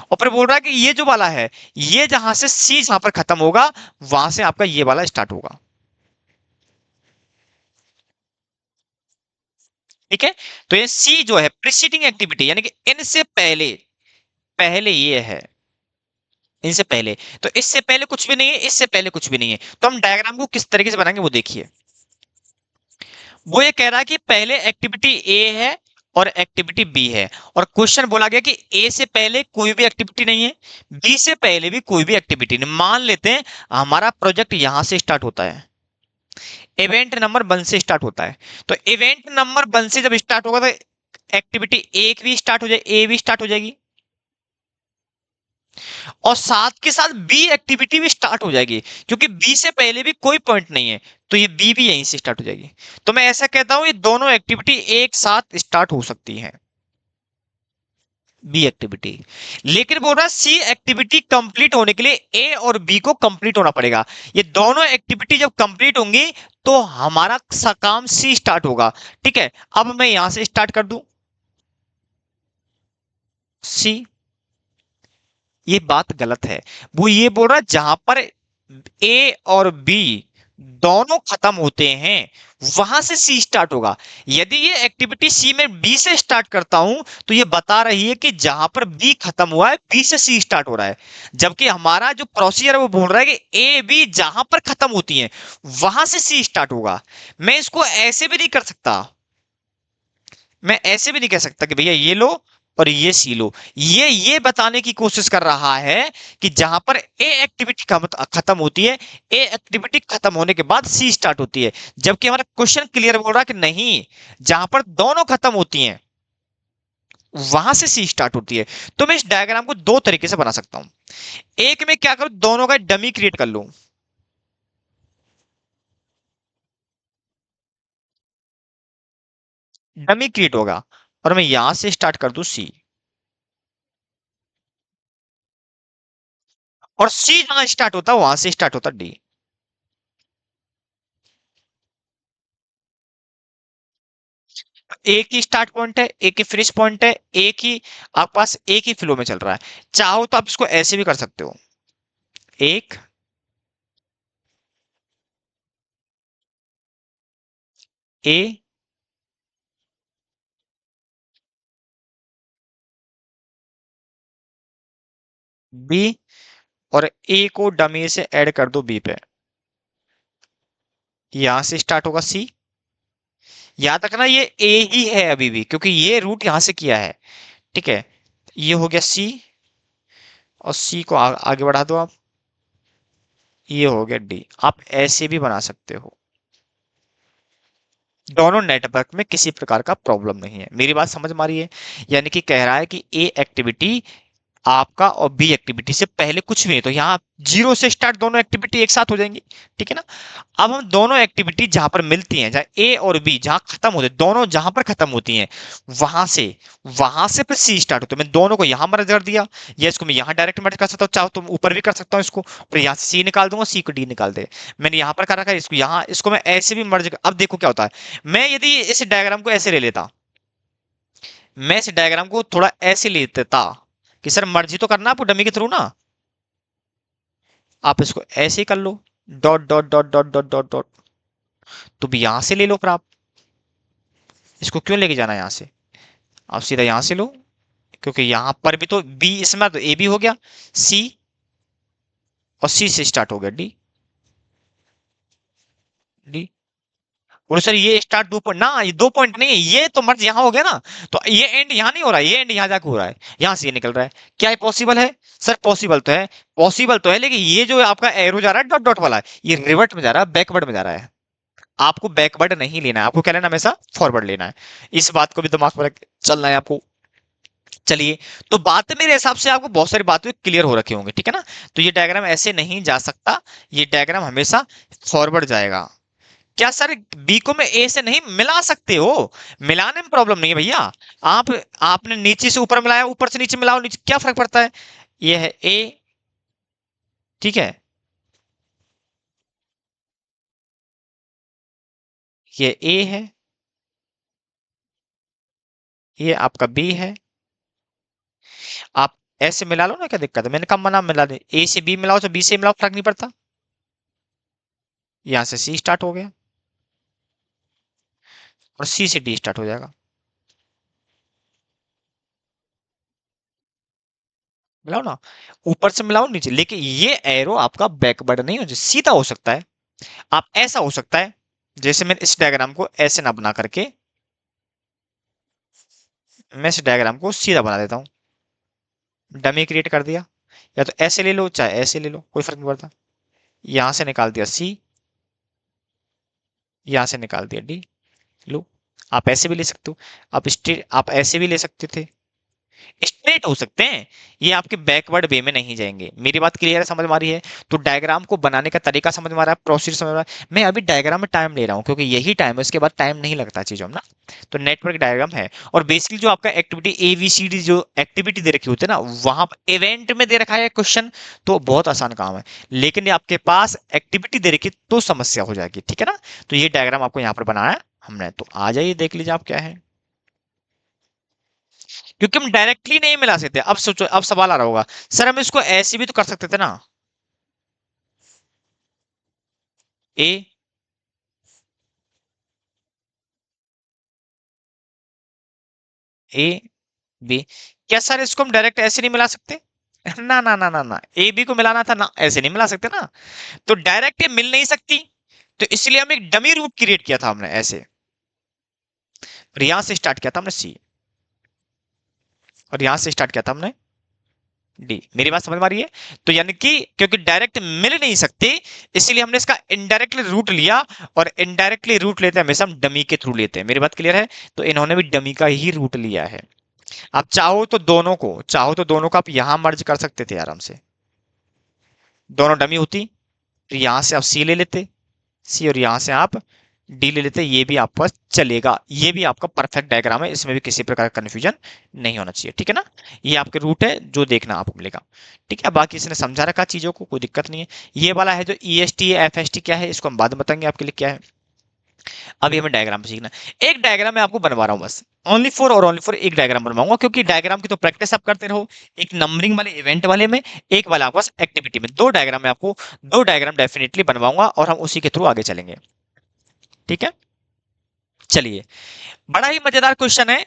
और फिर बोल रहा है कि ये जो वाला है, ये जहां से सी जहां पर खत्म होगा वहां से आपका ये वाला स्टार्ट होगा। ठीक है, तो ये सी जो है प्रीसीडिंग एक्टिविटी, यानी कि इनसे पहले, पहले ये है, इनसे पहले, तो इससे पहले कुछ भी नहीं है, इससे पहले कुछ भी नहीं है। तो हम डायग्राम को किस तरीके से बनाएंगे वो देखिए। वो ये कह रहा है कि पहले एक्टिविटी ए है और एक्टिविटी बी है, और क्वेश्चन बोला गया कि ए से पहले कोई भी एक्टिविटी नहीं है, बी से पहले भी कोई भी एक्टिविटी नहीं। मान लेते हैं हमारा प्रोजेक्ट यहां से स्टार्ट होता है, इवेंट नंबर 1 से स्टार्ट होता है। तो इवेंट नंबर 1 से जब स्टार्ट होगा तो एक्टिविटी एक भी स्टार्ट हो जाए, ए भी स्टार्ट हो जाएगी, और साथ के साथ बी एक्टिविटी भी स्टार्ट हो जाएगी, क्योंकि बी से पहले भी कोई पॉइंट नहीं है, तो ये बी भी यहीं से स्टार्ट हो जाएगी। तो मैं ऐसा कहता हूं ये दोनों एक्टिविटी एक साथ स्टार्ट हो सकती हैं, बी एक्टिविटी। लेकिन बोल रहा है सी एक्टिविटी कंप्लीट होने के लिए ए और बी को कंप्लीट होना पड़ेगा। ये दोनों एक्टिविटी जब कंप्लीट होंगी तो हमारा काम सी स्टार्ट होगा। ठीक है, अब मैं यहां से स्टार्ट कर दूं सी, ये बात गलत है। वो ये बोल रहा है जहां पर ए और बी दोनों खत्म होते हैं वहां से सी स्टार्ट होगा। यदि ये एक्टिविटी सी में बी से स्टार्ट करता हूं तो ये बता रही है कि जहां पर बी खत्म हुआ है बी से सी स्टार्ट हो रहा है, जबकि हमारा जो प्रोसीजर है वो बोल रहा है कि ए बी जहां पर खत्म होती है वहां से सी स्टार्ट होगा। मैं इसको ऐसे भी नहीं कर सकता, मैं ऐसे भी नहीं कह सकता कि भैया ये लो और ये सी लो। ये बताने की कोशिश कर रहा है कि जहां पर ए एक्टिविटी खत्म होती है, ए एक्टिविटी खत्म होने के बाद सी स्टार्ट होती है, जबकि हमारा क्वेश्चन क्लियर बोल रहा है कि नहीं, जहां पर दोनों खत्म होती हैं वहां से सी स्टार्ट होती है। तो मैं इस डायग्राम को दो तरीके से बना सकता हूं। एक में क्या करूं, दोनों का डमी क्रिएट कर लूं, डमी क्रिएट होगा, और मैं यहां से स्टार्ट कर दूं सी, और सी जहां स्टार्ट होता है वहां से स्टार्ट होता डी। एक ही स्टार्ट पॉइंट है, एक ही फिनिश पॉइंट है, एक ही आपके पास एक ही फ्लो में चल रहा है। चाहो तो आप इसको ऐसे भी कर सकते हो, एक ए बी, और ए को डमी से ऐड कर दो बी पे, यहां से स्टार्ट होगा सी। याद रखना ये ए ही है अभी भी, क्योंकि ये रूट यहां से किया है। ठीक है, ये हो गया सी, और सी को आगे बढ़ा दो आप, ये हो गया डी। आप ऐसे भी बना सकते हो, दोनों नेटवर्क में किसी प्रकार का प्रॉब्लम नहीं है। मेरी बात समझ में आ रही है? यानी कि कह रहा है कि ए एक्टिविटी आपका और बी एक्टिविटी से पहले कुछ भी नहीं, तो यहाँ जीरो से स्टार्ट दोनों एक्टिविटी एक साथ हो जाएंगी, ठीक है ना। अब हम दोनों एक्टिविटी जहां पर मिलती हैं, जहां ए और बी जहां खत्म होते हैं, दोनों जहां पर खत्म होती हैं वहां से फिर सी स्टार्ट होता है। मैं दोनों को यहां मर्ज कर दिया, या इसको मैं यहां डायरेक्ट मर्ज कर सकता हूँ, चाहो तो ऊपर भी कर सकता हूँ इसको, फिर यहाँ से सी निकाल दूंगा, सी को डी निकाल दे। मैंने यहाँ पर कर रखा है इसको, यहाँ इसको मैं ऐसे भी मर्ज, अब देखो क्या होता है। मैं यदि इस डायग्राम को ऐसे ले लेता, मैं इस डायग्राम को थोड़ा ऐसे ले लेता कि सर मर्जी तो करना आपको डमी के थ्रू ना, आप इसको ऐसे ही कर लो, dot dot dot dot dot dot dot, तो भी यहां से ले लो, फिर आप इसको क्यों लेके जाना है यहां से, आप सीधा यहां से लो, क्योंकि यहां पर भी तो बी, इसमें तो ए भी हो गया, सी और सी से स्टार्ट हो गया डी, डी। और सर ये स्टार्ट दो पॉइंट ना, ये दो पॉइंट नहीं है, ये तो मर्ज यहाँ हो गया ना, तो ये एंड यहाँ नहीं हो रहा है, ये एंड यहाँ जाके हो रहा है, यहाँ से ये निकल रहा है। क्या ये पॉसिबल है? सर पॉसिबल तो है, पॉसिबल तो है, लेकिन ये जो आपका एरो जा रहा है डॉट डॉट वाला, ये रिवर्ट में जा रहा है, बैकवर्ड में जा रहा है। आपको बैकवर्ड नहीं लेना है, आपको क्या लेना है, हमेशा फॉरवर्ड लेना है। इस बात को भी दिमाग में रख चलना है आपको। चलिए, तो बातें मेरे हिसाब से आपको बहुत सारी बातें क्लियर हो रखी होंगी, ठीक है ना। तो ये डायग्राम ऐसे नहीं जा सकता, ये डायग्राम हमेशा फॉरवर्ड जाएगा। क्या सर बी को मैं ए से नहीं मिला सकते हो? मिलाने में प्रॉब्लम नहीं है भैया। आप आपने नीचे से ऊपर मिलाया, ऊपर से नीचे मिलाओ, नीचे क्या फर्क पड़ता है। ये है ए, ठीक है, ये ए है, ये आपका बी है। आप ऐसे मिला लो ना, क्या दिक्कत है, मैंने कब मना, मिला दे, ए से बी मिलाओ तो बी से मिलाओ, फर्क नहीं पड़ता। यहां से सी स्टार्ट हो गया और सी से डी स्टार्ट हो जाएगा। मिलाओ ना, ऊपर से मिलाओ नीचे, लेकिन ये एरो आपका बैकवर्ड नहीं हो, सीधा हो सकता है। आप ऐसा हो सकता है, जैसे मैं इस डायग्राम को ऐसे ना बना करके, मैं इस डायग्राम को सीधा बना देता हूं, डमी क्रिएट कर दिया। या तो ऐसे ले लो चाहे ऐसे ले लो, कोई फर्क नहीं पड़ता। यहां से निकाल दिया सी, यहां से निकाल दिया डी। लो, आप ऐसे भी ले सकते हो, आप स्ट्रेट, आप ऐसे भी ले सकते थे, स्ट्रेट हो सकते हैं, ये आपके बैकवर्ड वे में नहीं जाएंगे। मेरी बात क्लियर है, समझ में आ रही है? तो डायग्राम को बनाने का तरीका समझ में आ रहा है, प्रोसीजर समझ में आ रहा है। मैं अभी डायग्राम में टाइम ले रहा हूँ, क्योंकि यही टाइम है, उसके बाद टाइम नहीं लगता चीजों में ना। तो नेटवर्क डायग्राम है, और बेसिकली जो आपका एक्टिविटी ABCD जो एक्टिविटी दे रखी होती है ना, वहां इवेंट में दे रखा है क्वेश्चन, तो बहुत आसान काम है। लेकिन ये आपके पास एक्टिविटी दे रखी तो समस्या हो जाएगी, ठीक है ना। तो ये डायग्राम आपको यहाँ पर बनाया है हमने, तो आ जाइए देख लीजिए आप क्या है। क्योंकि हम डायरेक्टली नहीं मिला सकते। अब सोचो, अब सवाल आ रहा होगा, सर हम इसको ऐसे भी तो कर सकते थे ना, ए ए बी, क्या सर इसको हम डायरेक्ट ऐसे नहीं मिला सकते? ना ना ना ना ना, ए बी को मिलाना था ना, ऐसे नहीं मिला सकते ना। तो डायरेक्ट ये मिल नहीं सकती, तो इसलिए हम एक डमी रूट क्रिएट किया था हमने ऐसे, और यहां से स्टार्ट किया था हमने सी, और यहां से स्टार्ट किया था हमने डी। मेरी बात समझ में आ रही है? तो यानी कि क्योंकि डायरेक्ट मिल नहीं सकते, इसीलिए हमने इसका इनडायरेक्टली रूट लिया, और इनडायरेक्टली रूट लेते हैं हमेशा हम डमी के थ्रू लेते हैं। मेरी बात क्लियर है? तो इन्होंने भी डमी का ही रूट लिया है। आप चाहो तो दोनों को आप यहां मर्ज कर सकते थे आराम से, दोनों डमी होती, फिर यहां से आप सी ले लेते, सी, और यहां से आप डी ले लेते, ये भी आपका चलेगा। ये भी आपका परफेक्ट डायग्राम है, इसमें भी किसी प्रकार का कंफ्यूजन नहीं होना चाहिए, ठीक है ना। ये आपके रूट है जो देखना आपको मिलेगा, ठीक है। बाकी इसने समझा रखा चीजों को, कोई दिक्कत नहीं है। ये वाला है जो EST FST क्या है, इसको हम बाद में बताएंगे आपके लिए क्या है। अभी हमें डायग्राम सीखना है। एक डायग्राम मैं आपको बनवा रहा हूँ बस, ओनली फॉर और ओनली फॉर एक डायग्राम बनवाऊंगा, क्योंकि डायग्राम की तो प्रैक्टिस आप करते रहो, एक नंबरिंग वाले इवेंट वाले में, एक वाला आपके पास एक्टिविटी में। दो डायग्राम मैं आपको, दो डायग्राम डेफिनेटली बनवाऊंगा, और हम उसी के थ्रू आगे चलेंगे, ठीक है। चलिए, बड़ा ही मजेदार क्वेश्चन है,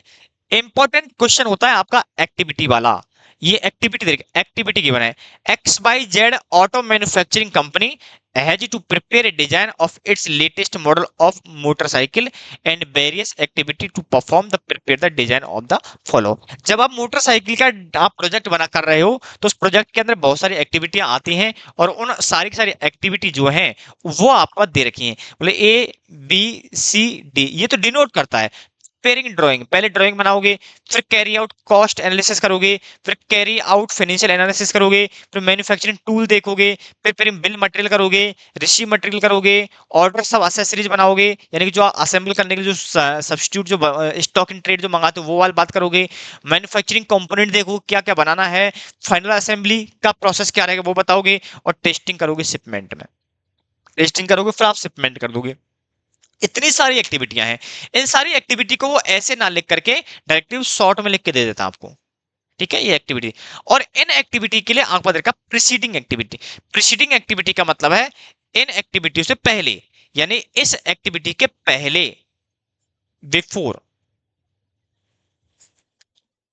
इंपॉर्टेंट क्वेश्चन होता है आपका एक्टिविटी वाला। ये एक्टिविटी देखिए, एक्टिविटी गिवन है, XYZ auto manufacturing company has to prepare a design of its latest model of motorcycle and various activity to perform the prepare the design of the follow। जब आप motorcycle का आप project बना कर रहे हो, तो उस प्रोजेक्ट के अंदर बहुत सारी एक्टिविटियां आती हैं, और उन सारी की सारी एक्टिविटी जो हैं वो आपको दे रखी हैं। बोले A B C D, ये तो डिनोट करता है प्रिपेयरिंग ड्राइंग, पहले ड्राइंग बनाओगे, फिर कैरी आउट कॉस्ट एनालिसिस करोगे, फिर कैरी आउट फाइनेंशियल एनालिसिस करोगे, फिर मैन्युफैक्चरिंग टूल देखोगे, फिर बिल मटेरियल करोगे, रिसीव मटेरियल करोगे, ऑर्डर सब एसेसरीज बनाओगे, यानी कि जो असेंबल करने के लिए जो सब्स्टिट्यूट जो स्टॉक इन ट्रेड जो मंगाते हो वो वाली बात करोगे, मैन्युफैक्चरिंग कंपोनेंट देखो क्या क्या बनाना है, फाइनल असेंबली का प्रोसेस क्या रहेगा वो बताओगे, और टेस्टिंग करोगे शिपमेंट में, टेस्टिंग करोगे फिर आप शिपमेंट कर दोगे। इतनी सारी एक्टिविटियां हैं। इन सारी एक्टिविटी को वो ऐसे ना लिख करके डायरेक्टिव शॉर्ट में लिख के दे देता आपको। ठीक है, ये एक्टिविटी। और इन एक्टिविटी के लिए आपको का प्रीसीडिंग एक्टिविटी, प्रीसीडिंग एक्टिविटी का मतलब है इन एक्टिविटी से पहले, यानी इस एक्टिविटी के पहले, बिफोर।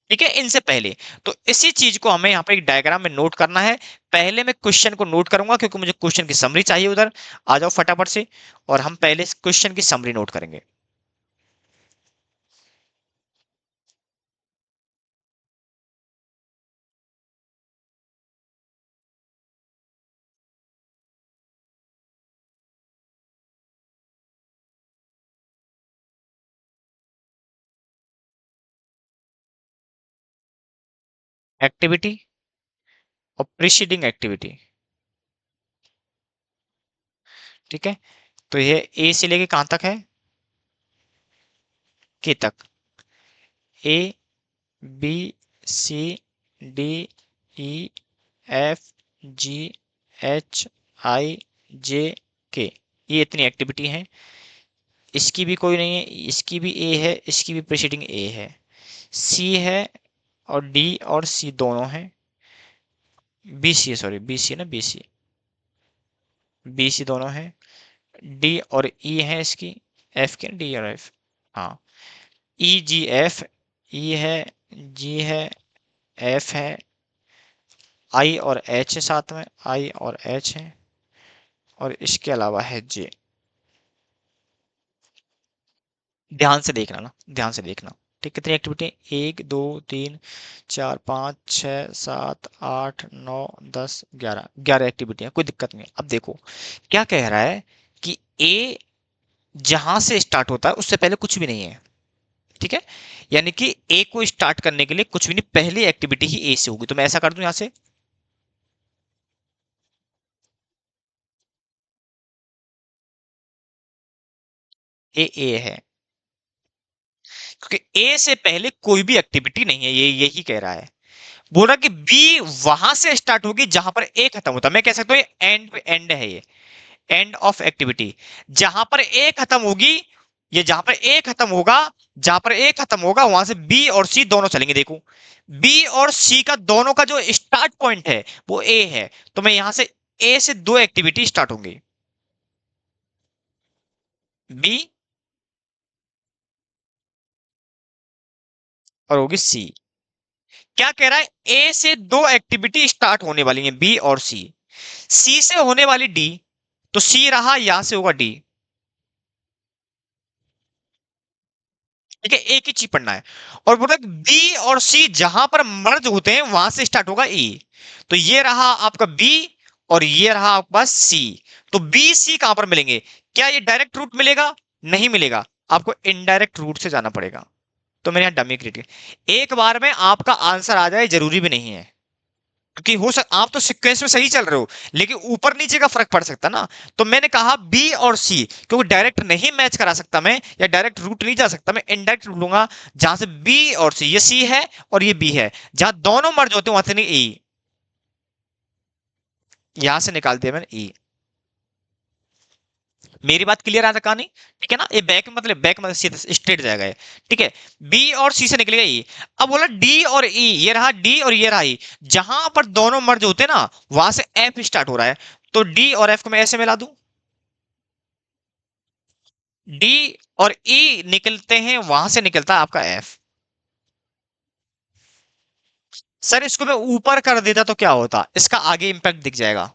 ठीक है, इनसे पहले। तो इसी चीज को हमें यहाँ पे एक डायग्राम में नोट करना है। पहले मैं क्वेश्चन को नोट करूंगा क्योंकि मुझे क्वेश्चन की समरी चाहिए उधर। आ जाओ फटाफट से, और हम पहले क्वेश्चन की समरी नोट करेंगे। एक्टिविटी और प्रीसीडिंग एक्टिविटी। ठीक है, तो ये ए से लेके कहां तक है, के तक, A B C D E F G H I J K, ये इतनी एक्टिविटी है। इसकी भी कोई नहीं है, इसकी भी ए है, इसकी भी प्रीसीडिंग ए है, सी है, और डी और सी दोनों हैं, बी सी है, सॉरी बी सी है ना, बी सी, बी सी दोनों हैं, डी और ई है इसकी, एफ की, डी और एफ, हाँ, ई जी एफ, ई है, जी है, एफ है, आई और एच है साथ में, आई और एच है, और इसके अलावा है जे। ध्यान से देखना ना, ध्यान से देखना। ठीक, कितनी एक्टिविटी, एक दो तीन चार पाँच छः सात आठ नौ 10 11, 11 एक्टिविटी है, कोई दिक्कत नहीं है। अब देखो क्या कह रहा है कि ए जहां से स्टार्ट होता है उससे पहले कुछ भी नहीं है। ठीक है, यानी कि ए को स्टार्ट करने के लिए कुछ भी नहीं, पहली एक्टिविटी ही ए से होगी। तो मैं ऐसा कर दूं यहां से, ए है, क्योंकि ए से पहले कोई भी एक्टिविटी नहीं है, ये यही कह रहा है। बोल रहा कि बी वहां से स्टार्ट होगी जहां पर ए खत्म होता है। मैं कह सकता हूँ ये एंड एंड है, ये एंड ऑफ एक्टिविटी। जहां पर ए खत्म होगी, ये जहां पर ए खत्म होगा, जहां पर ए खत्म होगा वहां से बी और सी दोनों चलेंगे। देखो, बी और सी का दोनों का जो स्टार्ट पॉइंट है वो ए है, तो मैं यहां से ए से दो एक्टिविटी स्टार्ट होंगी, बी और होगी सी। क्या कह रहा है, ए से दो एक्टिविटी स्टार्ट होने वाली हैं, बी और सी से होने वाली डी, तो सी रहा, यहां से होगा डी। ठीक है, एक ही चीज पढ़ना है। और बोला बी और सी जहां पर मर्ज होते हैं वहां से स्टार्ट होगा ई, तो ये रहा आपका बी, और ये रहा आपके पास सी। तो बी सी कहां पर मिलेंगे, क्या ये डायरेक्ट रूट मिलेगा, नहीं मिलेगा, आपको इनडायरेक्ट रूट से जाना पड़ेगा। तो मैंने यहां डमी क्रिएट किया, एक बार में आपका आंसर आ जाए जरूरी भी नहीं है, क्योंकि हो सक आप तो सीक्वेंस में सही चल रहे हो, लेकिन ऊपर नीचे का फर्क पड़ सकता ना। तो मैंने कहा बी और सी, क्योंकि डायरेक्ट नहीं मैच करा सकता मैं, या डायरेक्ट रूट नहीं जा सकता, मैं इनडायरेक्ट रूट लूंगा। जहां से बी और सी, ये सी है और ये बी है, जहां दोनों मर्ज होते हैं वहां से नहीं ई, यहां से निकाल दिया मैंने ई। मेरी बात क्लियर आ कहानी, ठीक है ना। ये बैक मतलब सीधा स्ट्रेट जाएगा ये। ठीक है, बी और सी से निकलेगा ई। अब बोला डी और ई, ये रहा डी और ये रहा ई, जहां पर दोनों मर्ज होते हैं ना वहां से एफ स्टार्ट हो रहा है, तो डी और एफ को मैं ऐसे मिला दूं, डी और ई निकलते हैं, वहां से निकलता है आपका एफ। सर इसको मैं ऊपर कर देता तो क्या होता, इसका आगे इंपैक्ट दिख जाएगा।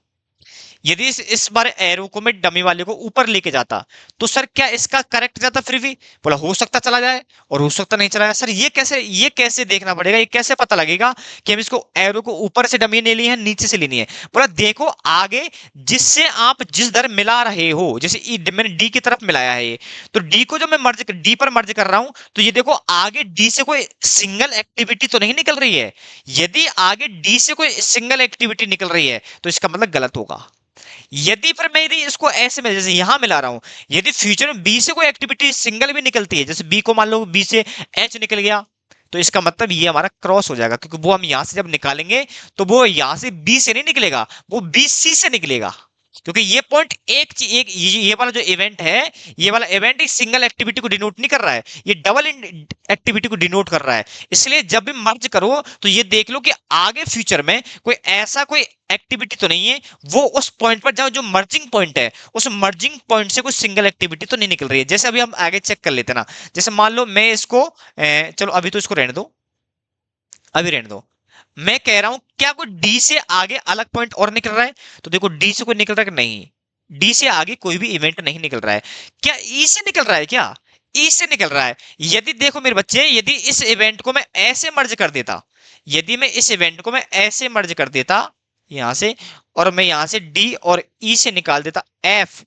यदि इस बार एरो को मैं डमी वाले को ऊपर लेके जाता तो सर क्या इसका करेक्ट जाता फिर भी? बोला हो सकता चला जाए और हो सकता नहीं चला जाए। सर ये कैसे देखना पड़ेगा, ये कैसे पता लगेगा कि हम इसको एरो को ऊपर से डमी लेनी है नीचे से लेनी है? बोला देखो आगे जिससे आप जिस दर मिला रहे हो, जैसे मैंने डी की तरफ मिलाया है ये, तो डी को जब मैं मर्ज डी पर मर्ज कर रहा हूं तो ये देखो आगे डी से कोई सिंगल एक्टिविटी तो नहीं निकल रही है। यदि आगे डी से कोई सिंगल एक्टिविटी निकल रही है तो इसका मतलब गलत होगा। यदि फिर मैं यदि इसको ऐसे में जैसे यहां मिला रहा हूं, यदि फ्यूचर में बी से कोई एक्टिविटी सिंगल भी निकलती है, जैसे बी को मान लो बी से एच निकल गया, तो इसका मतलब ये हमारा क्रॉस हो जाएगा, क्योंकि वो हम यहां से जब निकालेंगे तो वो यहां से बी से नहीं निकलेगा, वो बी सी से निकलेगा। क्योंकि ये पॉइंट एक ये वाला जो इवेंट है, ये वाला इवेंट एक सिंगल एक्टिविटी को डिनोट नहीं कर रहा है, ये डबल एक्टिविटी को डिनोट कर रहा है। इसलिए जब भी मर्ज करो तो ये देख लो कि आगे फ्यूचर में कोई ऐसा कोई एक्टिविटी तो नहीं है, वो उस पॉइंट पर जाओ जो मर्जिंग पॉइंट है, उस मर्जिंग पॉइंट से कोई सिंगल एक्टिविटी तो नहीं निकल रही है। जैसे अभी हम आगे चेक कर लेते ना, जैसे मान लो मैं इसको चलो अभी तो इसको रहने दो, अभी रहने दो। मैं कह रहा हूं क्या कोई डी से आगे अलग पॉइंट और निकल रहा है? तो देखो डी से कोई निकल रहा है कि नहीं? डी से आगे कोई भी इवेंट नहीं निकल रहा है। क्या ई से निकल रहा है क्या? ई से निकल रहा है। यदि देखो मेरे बच्चे, यदि इस इवेंट को मैं ऐसे मर्ज कर देता, यदि मैं इस इवेंट को मैं ऐसे मर्ज कर देता यहां से, और मैं यहां से डी और ई से निकाल देता एफ,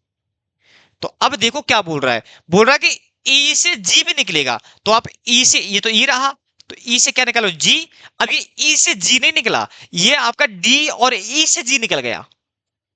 तो अब देखो क्या बोल रहा है, बोल रहा है कि ई से जी भी निकलेगा। तो आप ई से, ये तो ई रहा, तो ई से क्या निकालो जी। अब ये ई से जी नहीं निकला, ये आपका डी और ई से जी निकल गया।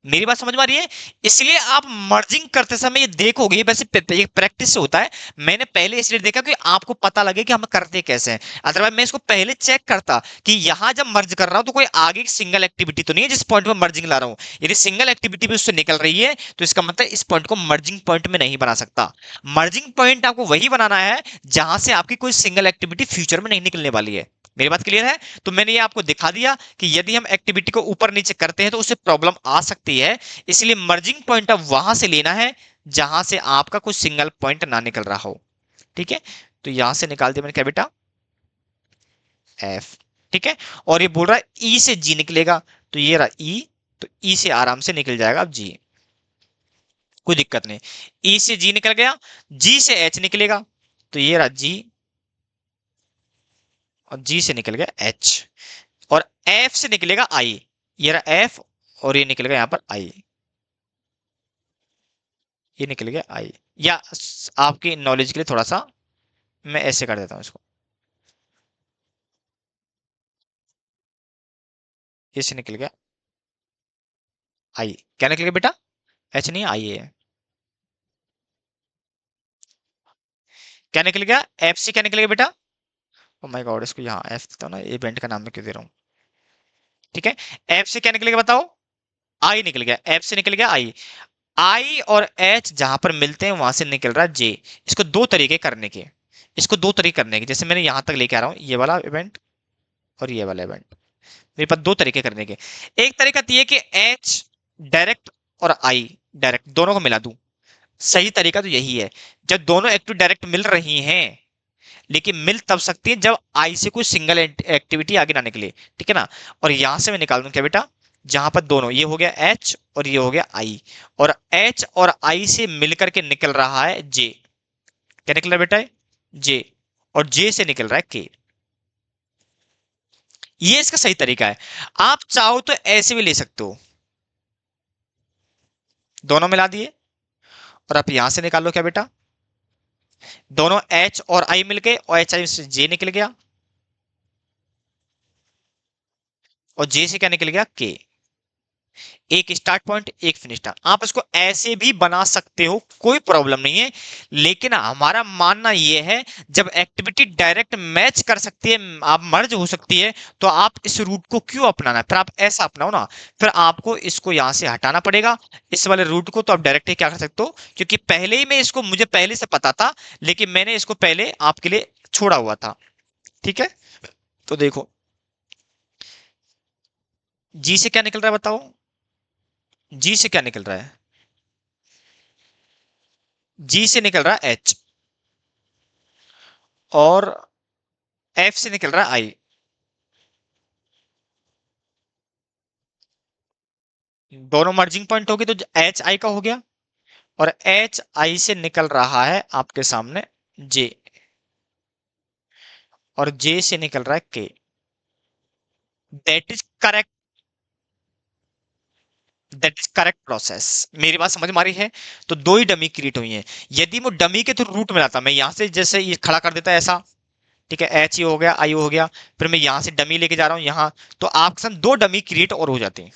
मेरी बात समझ में आ रही है? इसलिए आप मर्जिंग करते समय ये देखोगे, वैसे ये प्रैक्टिस से होता है। मैंने पहले इसलिए देखा कि आपको पता लगे कि हम करते कैसे हैं। अदरवाइज मैं इसको पहले चेक करता कि यहां जब मर्ज कर रहा हूं तो कोई आगे सिंगल एक्टिविटी तो नहीं है जिस पॉइंट पर मर्जिंग ला रहा हूं। यदि सिंगल एक्टिविटी भी उससे निकल रही है तो इसका मतलब इस पॉइंट को मर्जिंग पॉइंट में नहीं बना सकता। मर्जिंग पॉइंट आपको वही बनाना है जहां से आपकी कोई सिंगल एक्टिविटी फ्यूचर में नहीं निकलने वाली है। मेरी बात क्लियर है? तो मैंने ये आपको दिखा दिया कि यदि हम एक्टिविटी को ऊपर नीचे करते हैं तो उससे प्रॉब्लम आ सकती है। इसलिए मर्जिंग पॉइंट अब वहां से लेना है जहां से आपका कोई सिंगल पॉइंट ना निकल रहा हो। ठीक है, तो यहां से निकाल दिया मैंने क्या बेटा, एफ। ठीक है, और ये बोल रहा है ई से जी निकलेगा, तो ये रहा ई, तो ई से आराम से निकल जाएगा अब जी, कोई दिक्कत नहीं। ई से जी निकल गया, जी से एच निकलेगा, तो ये रहा जी, और जी से निकल गया एच, और एफ से निकलेगा आई, ये रहा एफ, और ये निकल गया यहां पर आई, ये निकल गया आई। या आपकी नॉलेज के लिए थोड़ा सा मैं ऐसे कर देता हूं इसको, ये से निकल गया आई। क्या निकल गया बेटा? एच नहीं, आई है। क्या निकल गया? एफ से क्या निकल गया बेटा? ओ माय गॉड, इसको यहाँ एफ देता हूँ ना, इवेंट का नाम मैं क्यों दे रहा हूँ। ठीक है, एफ से क्या निकलेगा बताओ? आई निकल गया, एफ से निकल गया आई। आई और एच जहां पर मिलते हैं वहां से निकल रहा है जे। इसको दो तरीके करने के, इसको दो तरीके करने के, जैसे मैंने यहां तक लेके आ रहा हूँ ये वाला इवेंट और ये वाला इवेंट। मेरे पास दो तरीके करने के। एक तरीका तो ये कि एच डायरेक्ट और आई डायरेक्ट दोनों को मिला दूं। सही तरीका तो यही है, जब दोनों एक्टिव डायरेक्ट मिल रही हैं, लेकिन मिल तब सकती है जब आई से कोई सिंगल एक्टिविटी आगे ना निकले। ठीक है ना, और यहां से मैं निकाल दूं क्या बेटा, जहां पर दोनों, ये हो गया एच और ये हो गया आई, और एच और आई से मिलकर के निकल रहा है जे। क्या निकल रहा है बेटा? जे, और जे से निकल रहा है के। ये इसका सही तरीका है। आप चाहो तो ऐसे भी ले सकते हो, दोनों मिला दिए और आप यहां से निकाल लो क्या बेटा, दोनों एच और आई मिल गए और एच आई से जे निकल गया, और जे से क्या निकल गया, के। एक स्टार्ट पॉइंट एक फिनिश था। आप इसको ऐसे भी बना सकते हो, कोई प्रॉब्लम नहीं है, लेकिन हमारा मानना यह है जब एक्टिविटी डायरेक्ट मैच कर सकती है, आप मर्ज हो सकती है, तो आप इस रूट को क्यों अपनाना है? फिर आप ऐसा अपनाओ ना, फिर आपको इसको यहां से हटाना पड़ेगा, इस वाले रूट को। तो आप डायरेक्ट ही क्या कर सकते हो, क्योंकि पहले ही मैं इसको, मुझे पहले से पता था, लेकिन मैंने इसको पहले आपके लिए छोड़ा हुआ था। ठीक है, तो देखो जी से क्या निकल रहा है बताओ, जी से क्या निकल रहा है? जी से निकल रहा है एच, और एफ से निकल रहा है आई। दोनों मर्जिंग पॉइंट हो गए तो एच आई का हो गया, और एच आई से निकल रहा है आपके सामने जे, और जे से निकल रहा है के। That is correct, that is correct process. मेरी बात समझ में आ रही है? तो दो ही डमी क्रिएट हुई हैं। यदि वो डमी के थ्रू रूट में लाता, मैं यहां से जैसे ये खड़ा कर देता ऐसा, ठीक है, एच ई हो गया, आई हो गया, फिर मैं यहां से डमी लेके जा रहा हूं यहाँ, तो आपके साथ दो डमी क्रिएट और हो जाती हैं।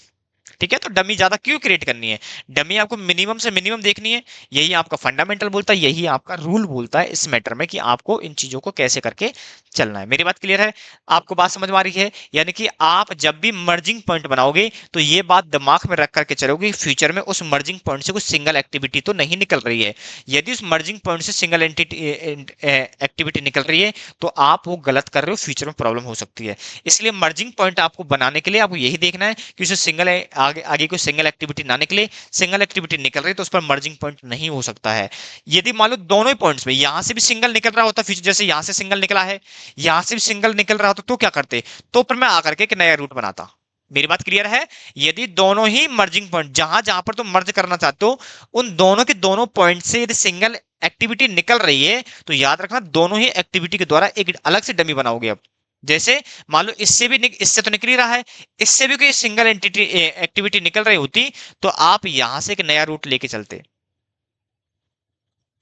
ठीक है, तो डमी ज्यादा क्यों क्रिएट करनी है? डमी आपको मिनिमम से मिनिमम देखनी है। यही आपका फंडामेंटल बोलता है, यही आपका रूल बोलता है इस मैटर में कि आपको इन चीजों को कैसे करके चलना है। मेरी बात क्लियर है? आपको बात समझ में आ रही है? यानी कि आप जब भी मर्जिंग पॉइंट बनाओगे तो ये बात दिमाग में रख करके चलोगे, फ्यूचर में उस मर्जिंग पॉइंट से कुछ सिंगल एक्टिविटी तो नहीं निकल रही है। यदि उस मर्जिंग पॉइंट से सिंगल एक्टिविटी निकल रही है तो आप वो गलत कर रहे हो, फ्यूचर में प्रॉब्लम हो सकती है। इसलिए मर्जिंग पॉइंट आपको बनाने के लिए आपको यही देखना है कि उसे सिंगल आगे आगे कोई सिंगल एक्टिविटी ना निकले। सिंगल एक्टिविटी निकल रही है तो उस पर मर्जिंग पॉइंट नहीं हो सकता है। यदि मान लो दोनों ही पॉइंट्स में यहां से भी सिंगल निकल रहा होता, फिर जैसे यहां से सिंगल निकला है, यहां से भी सिंगल निकल रहा होता, तो क्या करते? तो फिर मैं आकर के एक नया रूट बनाता। मेरी बात क्लियर है? यदि दोनों ही मर्जिंग पॉइंट जहां जहां पर तुम मर्ज करना चाहते हो, उन दोनों के दोनों पॉइंट से यदि सिंगल एक्टिविटी निकल रही है, तो याद रखना दोनों ही एक्टिविटी के द्वारा एक अलग से डमी बनाओगे। अब जैसे मान लो इससे भी इससे तो निकल ही रहा है, इससे भी कोई सिंगल एंटिटी एक्टिविटी निकल रही होती, तो आप यहां से एक नया रूट लेके चलते,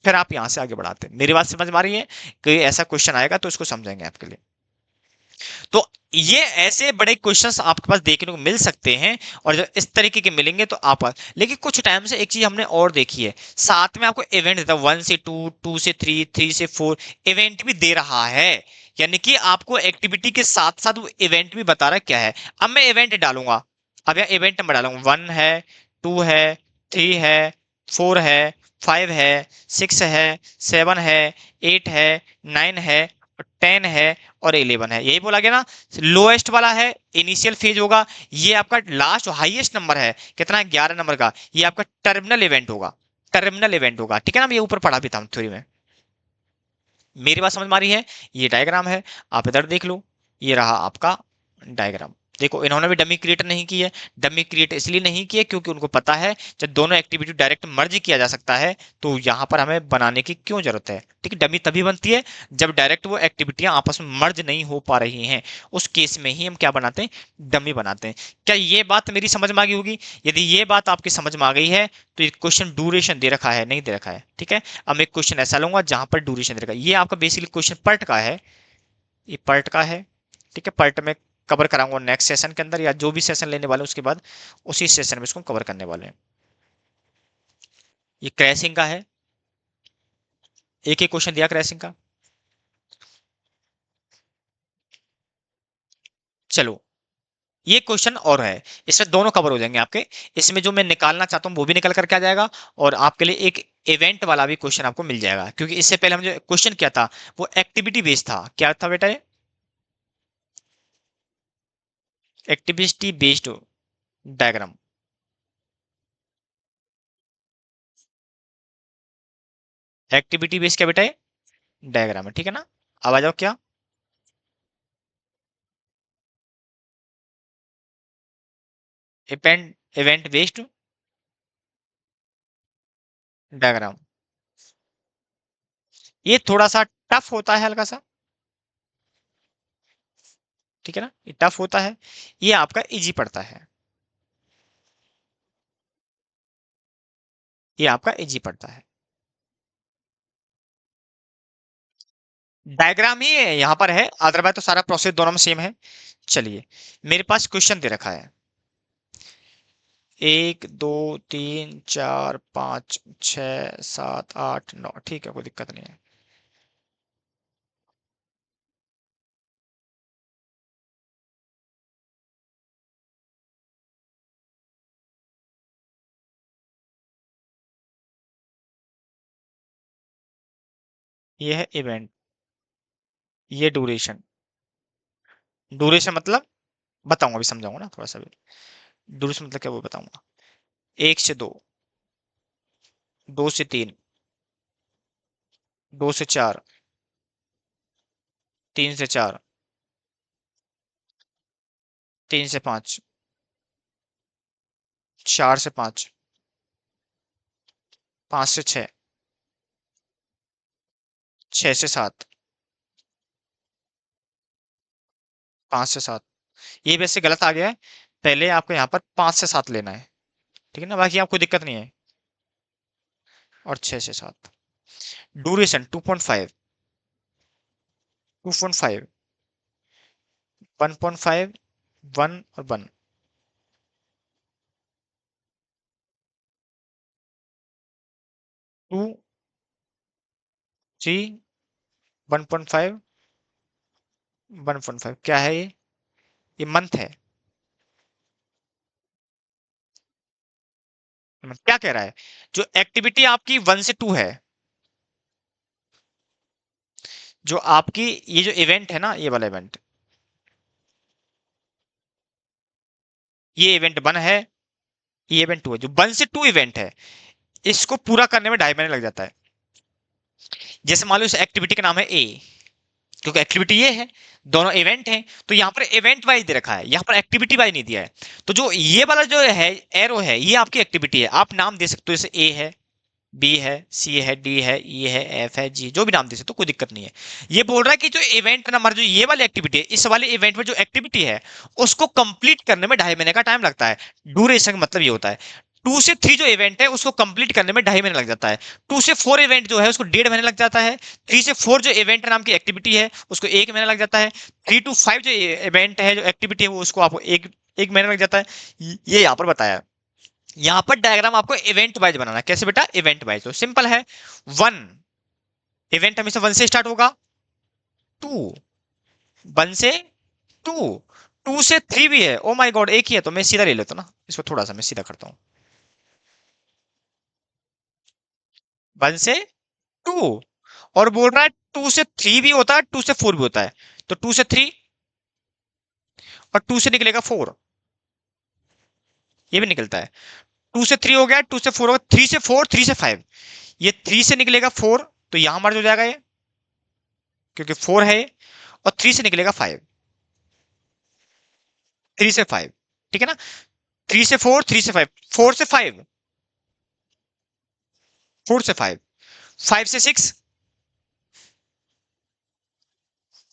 फिर आप यहां से आगे बढ़ाते। मेरी बात समझ में आ रही है? कोई ऐसा क्वेश्चन आएगा तो इसको समझेंगे आपके लिए। तो ये ऐसे बड़े क्वेश्चंस आपके पास देखने को मिल सकते हैं, और जब इस तरीके के मिलेंगे तो आप, लेकिन कुछ टाइम से एक चीज हमने और देखी है, साथ में आपको इवेंट देता है, 1 से 2, 2 से 3, 3 से 4 इवेंट भी दे रहा है। यानी कि आपको एक्टिविटी के साथ साथ वो इवेंट भी बता रहा है क्या है। अब मैं इवेंट डालूंगा, अब यहाँ इवेंट नंबर डालूंगा, 1 है, 2 है, 3 है, 4 है, 5 है, 6 है, 7 है, 8 है, 9 है, 10 है, और 11 है। यही बोला गया ना, लोएस्ट वाला है इनिशियल फेज होगा, ये आपका लास्ट हाईएस्ट नंबर है कितना है, 11 नंबर का, ये आपका टर्मिनल इवेंट होगा। टर्मिनल इवेंट होगा, ठीक है ना, मैं ये ऊपर पढ़ा भी था थ्योरी में। मेरी बात समझ में आ रही है? ये डायग्राम है, आप इधर देख लो, ये रहा आपका डायग्राम। देखो इन्होंने भी डमी क्रिएट नहीं की है। डमी क्रिएट इसलिए नहीं की है क्योंकि उनको पता है जब दोनों एक्टिविटी डायरेक्ट मर्ज किया जा सकता है, तो यहाँ पर हमें बनाने की क्यों जरूरत है। ठीक है, डमी तभी बनती है जब डायरेक्ट वो एक्टिविटियां आपस में मर्ज नहीं हो पा रही हैं, उस केस में ही हम क्या बनाते हैं, डमी बनाते हैं। क्या ये बात मेरी समझ में आ गई होगी? यदि ये बात आपकी समझ में आ गई है तो ये क्वेश्चन ड्यूरेशन दे रखा है, नहीं दे रखा है, ठीक है। अब मैं क्वेश्चन ऐसा लूंगा जहां पर ड्यूरेशन दे रखा है, ये आपका बेसिकली क्वेश्चन पर्ट का है, ये पर्ट का है, ठीक है। पर्ट में कवर कराऊंगा नेक्स्ट सेशन के अंदर, या जो भी सेशन लेने वाले हैं उसके बाद उसी सेशन में इसको कवर करने वाले हैं। ये क्रैशिंग का है, एक एक क्वेश्चन दिया क्रैशिंग का। चलो, ये क्वेश्चन और है, इसमें दोनों कवर हो जाएंगे आपके। इसमें जो मैं निकालना चाहता हूँ वो भी निकल करके आ जाएगा, और आपके लिए एक इवेंट वाला भी क्वेश्चन आपको मिल जाएगा, क्योंकि इससे पहले हम जो क्वेश्चन किया था वो एक्टिविटी बेस्ड था। क्या था बेटा? ये activity based diagram. Activity based क्या बेटा? ये डायग्राम है, ठीक है ना। अब आ जाओ क्या, इवेंट इवेंट बेस्ड डायग्राम। ये थोड़ा सा टफ होता है, हल्का सा, ठीक है ना, ये टफ होता है, ये आपका इजी पड़ता है, ये आपका इजी पड़ता है। डायग्राम ही यहाँ पर है, अदरवाइज तो सारा प्रोसेस दोनों में सेम है। चलिए, मेरे पास क्वेश्चन दे रखा है, 1 2 3 4 5 6 7 8 9, ठीक है, कोई दिक्कत नहीं है। ये है इवेंट, ये ड्यूरेशन। ड्यूरेशन मतलब बताऊंगा, अभी समझाऊंगा ना थोड़ा सा भी। ड्यूरेशन मतलब क्या वो बताऊंगा। 1 से 2, 2 से 3, 2 से 4, 3 से 4, 3 से 5, 4 से 5, 5 से 6, 6 से 7, 5 से 7। ये वैसे गलत आ गया है, पहले आपको यहाँ पर 5 से 7 लेना है, ठीक है ना, बाकी आपको दिक्कत नहीं है। और 6 से 7। ड्यूरेशन 2.5, 2.5, 1.5, 1 और 1। 2, 3, 1.5, 1.5 क्या है ये मंथ है। क्या कह रहा है, जो एक्टिविटी आपकी 1 से 2 है, जो आपकी ये जो इवेंट है ना, ये वाला इवेंट, ये इवेंट 1 है, ये इवेंट 2 है, जो 1 से 2 इवेंट है, इसको पूरा करने में 2.5 महीने लग जाता है। जैसे मान लो इस एक्टिविटी का नाम है ए, क्योंकि एक्टिविटी ये है, दोनों इवेंट हैं, तो यहाँ पर इवेंट वाइज दे रखा है, यहाँ पर एक्टिविटी वाइज नहीं दिया है। तो जो ये वाला जो है एरो है, ये आपकी एक्टिविटी है, आप नाम दे सकते हो, जैसे ए है, बी है, सी है, डी है, ई है, एफ है, जी, जो भी नाम दे सकते हो, कोई दिक्कत नहीं है। ये बोल रहा है कि जो इवेंट नंबर, जो ये वाली एक्टिविटी है, इस वाले इवेंट में जो एक्टिविटी है, उसको कंप्लीट करने में 2.5 महीने का टाइम लगता है। ड्यूरेशन का मतलब ये होता है, 2 से 3 जो इवेंट है उसको कंप्लीट करने में 2.5 महीने लग जाता है। 2 से 4 इवेंट जो है उसको 1.5 महीने लग जाता है। 3 से 4 जो इवेंट नाम की एक्टिविटी है उसको 1 महीना लग जाता है। 3 to 5 जो इवेंट है, जो एक्टिविटी है, वो उसको आपको एक एक महीना लग जाता है। ये यहाँ पर बताया है। यहां पर डायग्राम आपको इवेंट वाइज बनाना है। कैसे बेटा, इवेंट वाइज, तो सिंपल है। 1 इवेंट हमेशा 1 से स्टार्ट होगा। 2 1 से 2, 2 से 3 भी है। ओ माय गॉड, एक ही है, तो मैं सीधा ले लेता हूं ना इसको, थोड़ा सा मैं सीधा करता हूं। 1 से 2, और बोल रहा है 2 से 3 भी होता है, 2 से 4 भी होता है, तो 2 से 3 और 2 से निकलेगा 4, ये भी निकलता है। 2 से 3 हो गया, 2 से 4 हो गया, 3 से 4, 3 से 5, ये 3 से निकलेगा 4, तो यहां मर्ज हो जाएगा ये, क्योंकि 4 है, और 3 से निकलेगा 5, 3 से 5, ठीक है ना। 3 से 4, 3 से 5, 4 से 5, 4 से 5, 5 से 6,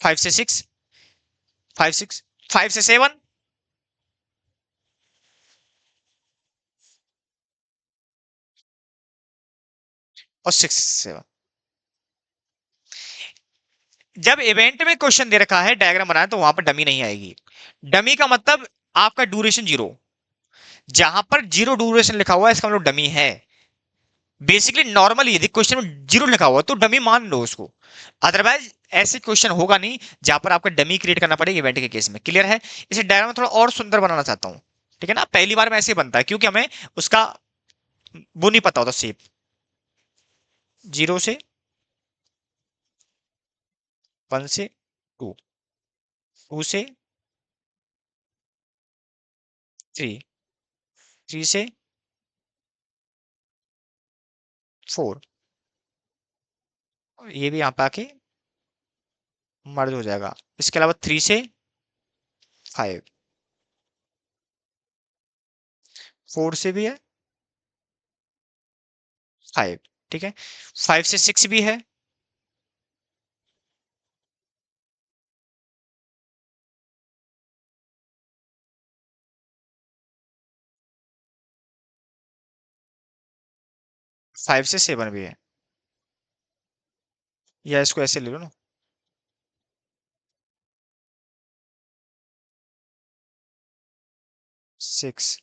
5 से 6, 5 6, 5 से 7, और 6 7। जब इवेंट में क्वेश्चन दे रखा है डायग्राम बनाए, तो वहां पर डमी नहीं आएगी। डमी का मतलब आपका ड्यूरेशन 0, जहां पर 0 ड्यूरेशन लिखा हुआ है इसका मतलब डमी है। बेसिकली नॉर्मली यदि क्वेश्चन में 0 लिखा हुआ तो डमी मान लो उसको, अदरवाइज ऐसे क्वेश्चन होगा नहीं जहां पर आपको डमी क्रिएट करना पड़ेगा इवेंट के केस में। क्लियर है। इसे डायग्राम थोड़ा और सुंदर बनाना चाहता हूं, ठीक है ना। पहली बार में ऐसे ही बनता है क्योंकि हमें उसका वो नहीं पता होता शेप। 0 से 1 से 2, 2 से 3, 3 से 4, ये भी यहाँ पे आके मर्ज हो जाएगा। इसके अलावा 3 से 5, 4 से भी है, 5, ठीक है। 5 से 6 भी है, 5 से 7 भी है, या इसको ऐसे ले लो ना, 6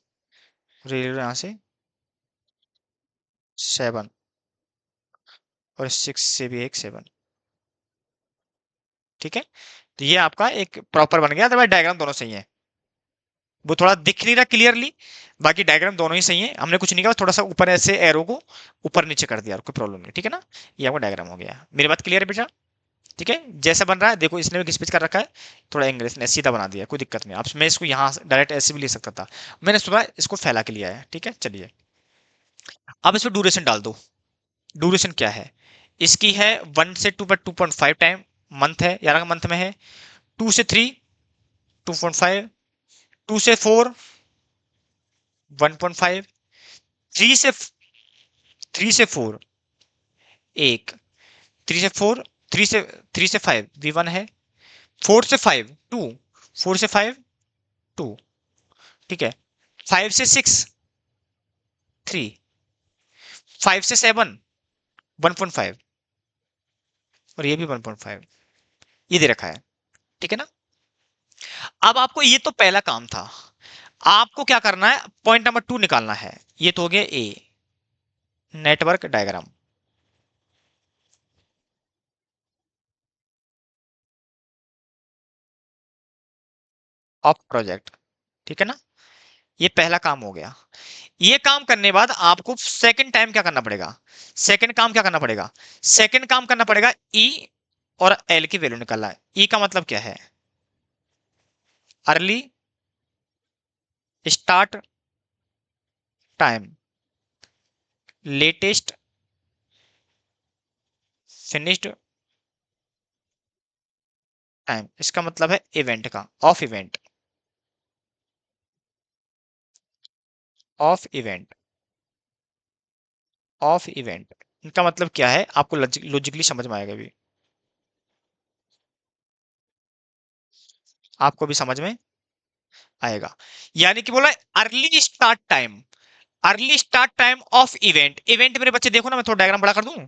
ले लो यहाँ से, 7, और 6 से भी एक 7, ठीक है। तो ये आपका एक प्रॉपर बन गया। तो डायग्राम दोनों सही है, वो थोड़ा दिख नहीं रहा क्लियरली, बाकी डायग्राम दोनों ही सही है। हमने कुछ नहीं किया, थोड़ा सा ऊपर ऐसे एरो को ऊपर नीचे कर दिया, कोई प्रॉब्लम नहीं, ठीक है ना। ये आपका डायग्राम हो गया। मेरी बात क्लियर है बेटा, ठीक है। जैसा बन रहा है देखो, इसने भी स्पेस कर रखा है, थोड़ा एंगल इसने सीधा बना दिया, कोई दिक्कत नहीं। अब मैं इसको यहाँ डायरेक्ट ऐसे भी ले सकता था, मैंने सुबह इसको फैला के लिया है, ठीक है। चलिए अब इसमें ड्यूरेशन डाल दो। ड्यूरेशन क्या है इसकी है, 1 से 2 पर 2.5 टाइम मंथ है, 11 का मंथ में है। 2 से 3, 2.5, 2 से 4, 1.5, थ्री से थ्री से फोर एक, थ्री से फोर, थ्री से फाइव V1 है, फोर से फाइव टू, फोर से फाइव टू, ठीक है, फाइव से सिक्स थ्री, फाइव से सेवन 1.5, और ये भी 1.5, ये दे रखा है, ठीक है ना। अब आपको ये तो पहला काम था, आपको क्या करना है, पॉइंट नंबर 2 निकालना है। ये तो हो गया ए, नेटवर्क डायग्राम ऑफ प्रोजेक्ट, ठीक है ना। ये पहला काम हो गया। ये काम करने बाद आपको सेकंड टाइम क्या करना पड़ेगा, सेकंड काम क्या करना पड़ेगा, सेकंड काम करना पड़ेगा ई और एल की वैल्यू निकालना है। ई का मतलब क्या है, early start time, latest finished time, इसका मतलब है इवेंट का, of event, of event, of event. इनका मतलब क्या है आपको लॉजिकली समझ में आएगा भी, आपको भी समझ में आएगा। यानी कि बोला early start time, early start time of event. Event मेरे बच्चे देखो ना, मैं थोड़ा डायग्राम बड़ा कर दूं,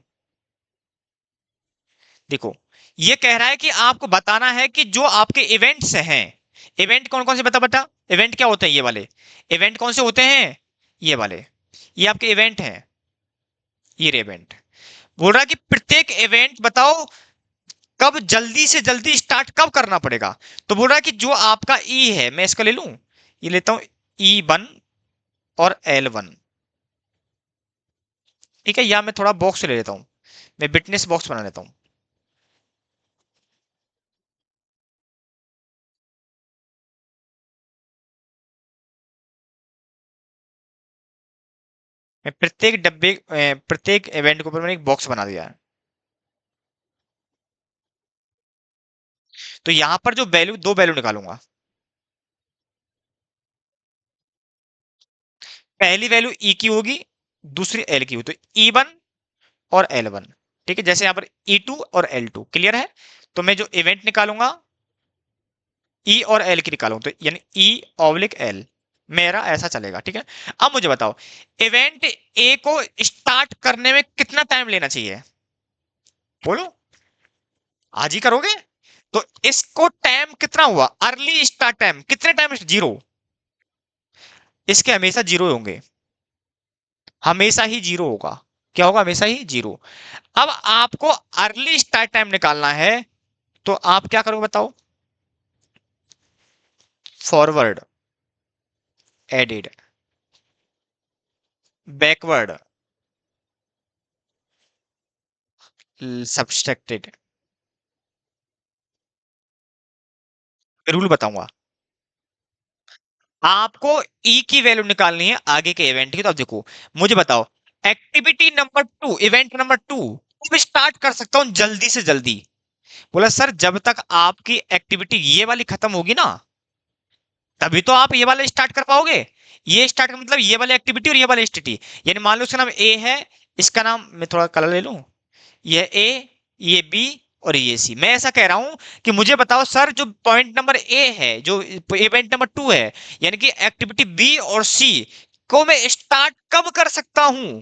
देखो ये कह रहा है कि आपको बताना है कि जो आपके इवेंट्स हैं, इवेंट कौन कौन से, बता बता, इवेंट क्या होते हैं, ये वाले इवेंट कौन से होते हैं, ये वाले, ये आपके इवेंट हैं, ये इवेंट। बोल रहा है कि प्रत्येक इवेंट बताओ कब जल्दी से जल्दी स्टार्ट कब करना पड़ेगा। तो बोल रहा है कि जो आपका ई है, मैं इसका ले लूं, ये लेता हूं E1 और L1, ठीक है, या मैं थोड़ा बॉक्स ले लेता हूं, मैं बिटनेस बॉक्स बना लेता हूं। मैं प्रत्येक डब्बे प्रत्येक इवेंट के ऊपर मैंने एक बॉक्स बना दिया है। तो यहां पर जो वैल्यू, दो वैल्यू निकालूंगा, पहली वैल्यू ई की होगी, दूसरी एल की होगी, तो E1 और L1, ठीक है, जैसे यहां पर E2 और L2, क्लियर है। तो मैं जो इवेंट निकालूंगा ई और एल की निकालूं, तो यानी E/L, मेरा ऐसा चलेगा, ठीक है। अब मुझे बताओ, इवेंट ए को स्टार्ट करने में कितना टाइम लेना चाहिए, बोलो, आज ही करोगे। तो इसको टाइम कितना हुआ, अर्ली स्टार्ट टाइम कितने टाइम, जीरो, इसके हमेशा जीरो होंगे, हमेशा ही जीरो होगा, क्या होगा, हमेशा ही जीरो। अब आपको अर्ली स्टार्ट टाइम निकालना है, तो आप क्या करोगे बताओ, forward added, backward subtracted, rule बताऊंगा। आपको ई की वैल्यू निकालनी है आगे के इवेंट की, तो अब देखो, मुझे बताओ, एक्टिविटी नंबर 2, इवेंट नंबर 2 मैं स्टार्ट कर सकता हूं जल्दी से जल्दी। बोला सर जब तक आपकी एक्टिविटी ये वाली खत्म होगी ना, तभी तो आप ये वाला स्टार्ट कर पाओगे। ये स्टार्ट का मतलब ये वाली एक्टिविटी और ये वाली स्थिति, यानी मान लो इसका नाम ए है, इसका नाम मैं थोड़ा कलर ले लूं, ये ए, ये बी और ये सी। मैं ऐसा कह रहा हूं कि मुझे बताओ सर, जो पॉइंट नंबर ए है, जो इवेंट नंबर 2 है, यानी कि एक्टिविटी बी और सी को मैं स्टार्ट कब कर सकता हूं।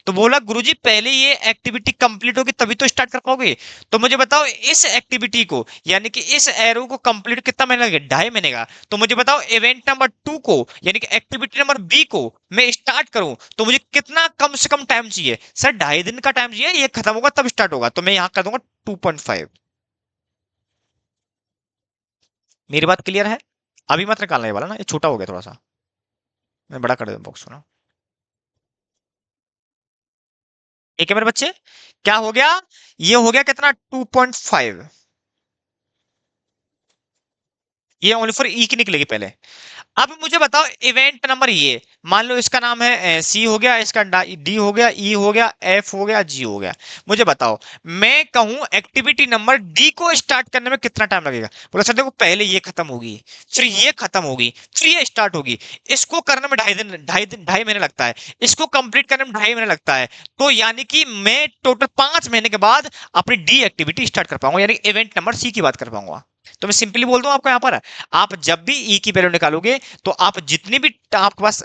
तो बोला गुरुजी पहले ये एक्टिविटी कंप्लीट होगी तभी तो स्टार्ट कर पाओगे। तो मुझे बताओ इस एक्टिविटी को, यानी कि इस एरो को कंप्लीट कितना महीना लगेगा, 2.5 महीने का। तो मुझे बताओ इवेंट नंबर 2 को, यानी कि एक्टिविटी नंबर बी को मैं स्टार्ट करूं, तो मुझे कितना कम से कम टाइम चाहिए, सर 2.5 दिन का टाइम चाहिए, ये खत्म होगा तब स्टार्ट होगा, तो मैं यहां कर दूंगा 2.5। मेरी बात क्लियर है। अभी मत निकालना ये वाला ना, ये छोटा हो गया थोड़ा सा, मैं बड़ा कर देता बॉक्स को ना। ठीक है मेरे बच्चे, क्या हो गया, ये हो गया कितना 2.5, ये ओनली फॉर ई की निकलेगी पहले। अब मुझे बताओ इवेंट नंबर ये, मान लो इसका नाम है सी हो गया, इसका डी हो गया, ई हो गया, एफ हो गया, जी हो गया। मुझे बताओ, मैं कहूं एक्टिविटी नंबर डी को स्टार्ट करने में कितना टाइम लगेगा? बोला सर देखो, पहले ये खत्म होगी, फिर ये खत्म होगी, फिर ये स्टार्ट होगी। इसको करने में 2.5 दिन, 2.5 महीने लगता है, इसको कंप्लीट करने में 2.5 महीने लगता है। तो यानी कि मैं टोटल 5 महीने के बाद अपनी डी एक्टिविटी स्टार्ट कर पाऊंगा, यानी इवेंट नंबर सी की बात कर पाऊंगा। तो मैं सिंपली बोल दूं आपको, यहाँ पर आप जब भी ई की वैल्यू निकालोगे, तो आप जितने भी आपके पास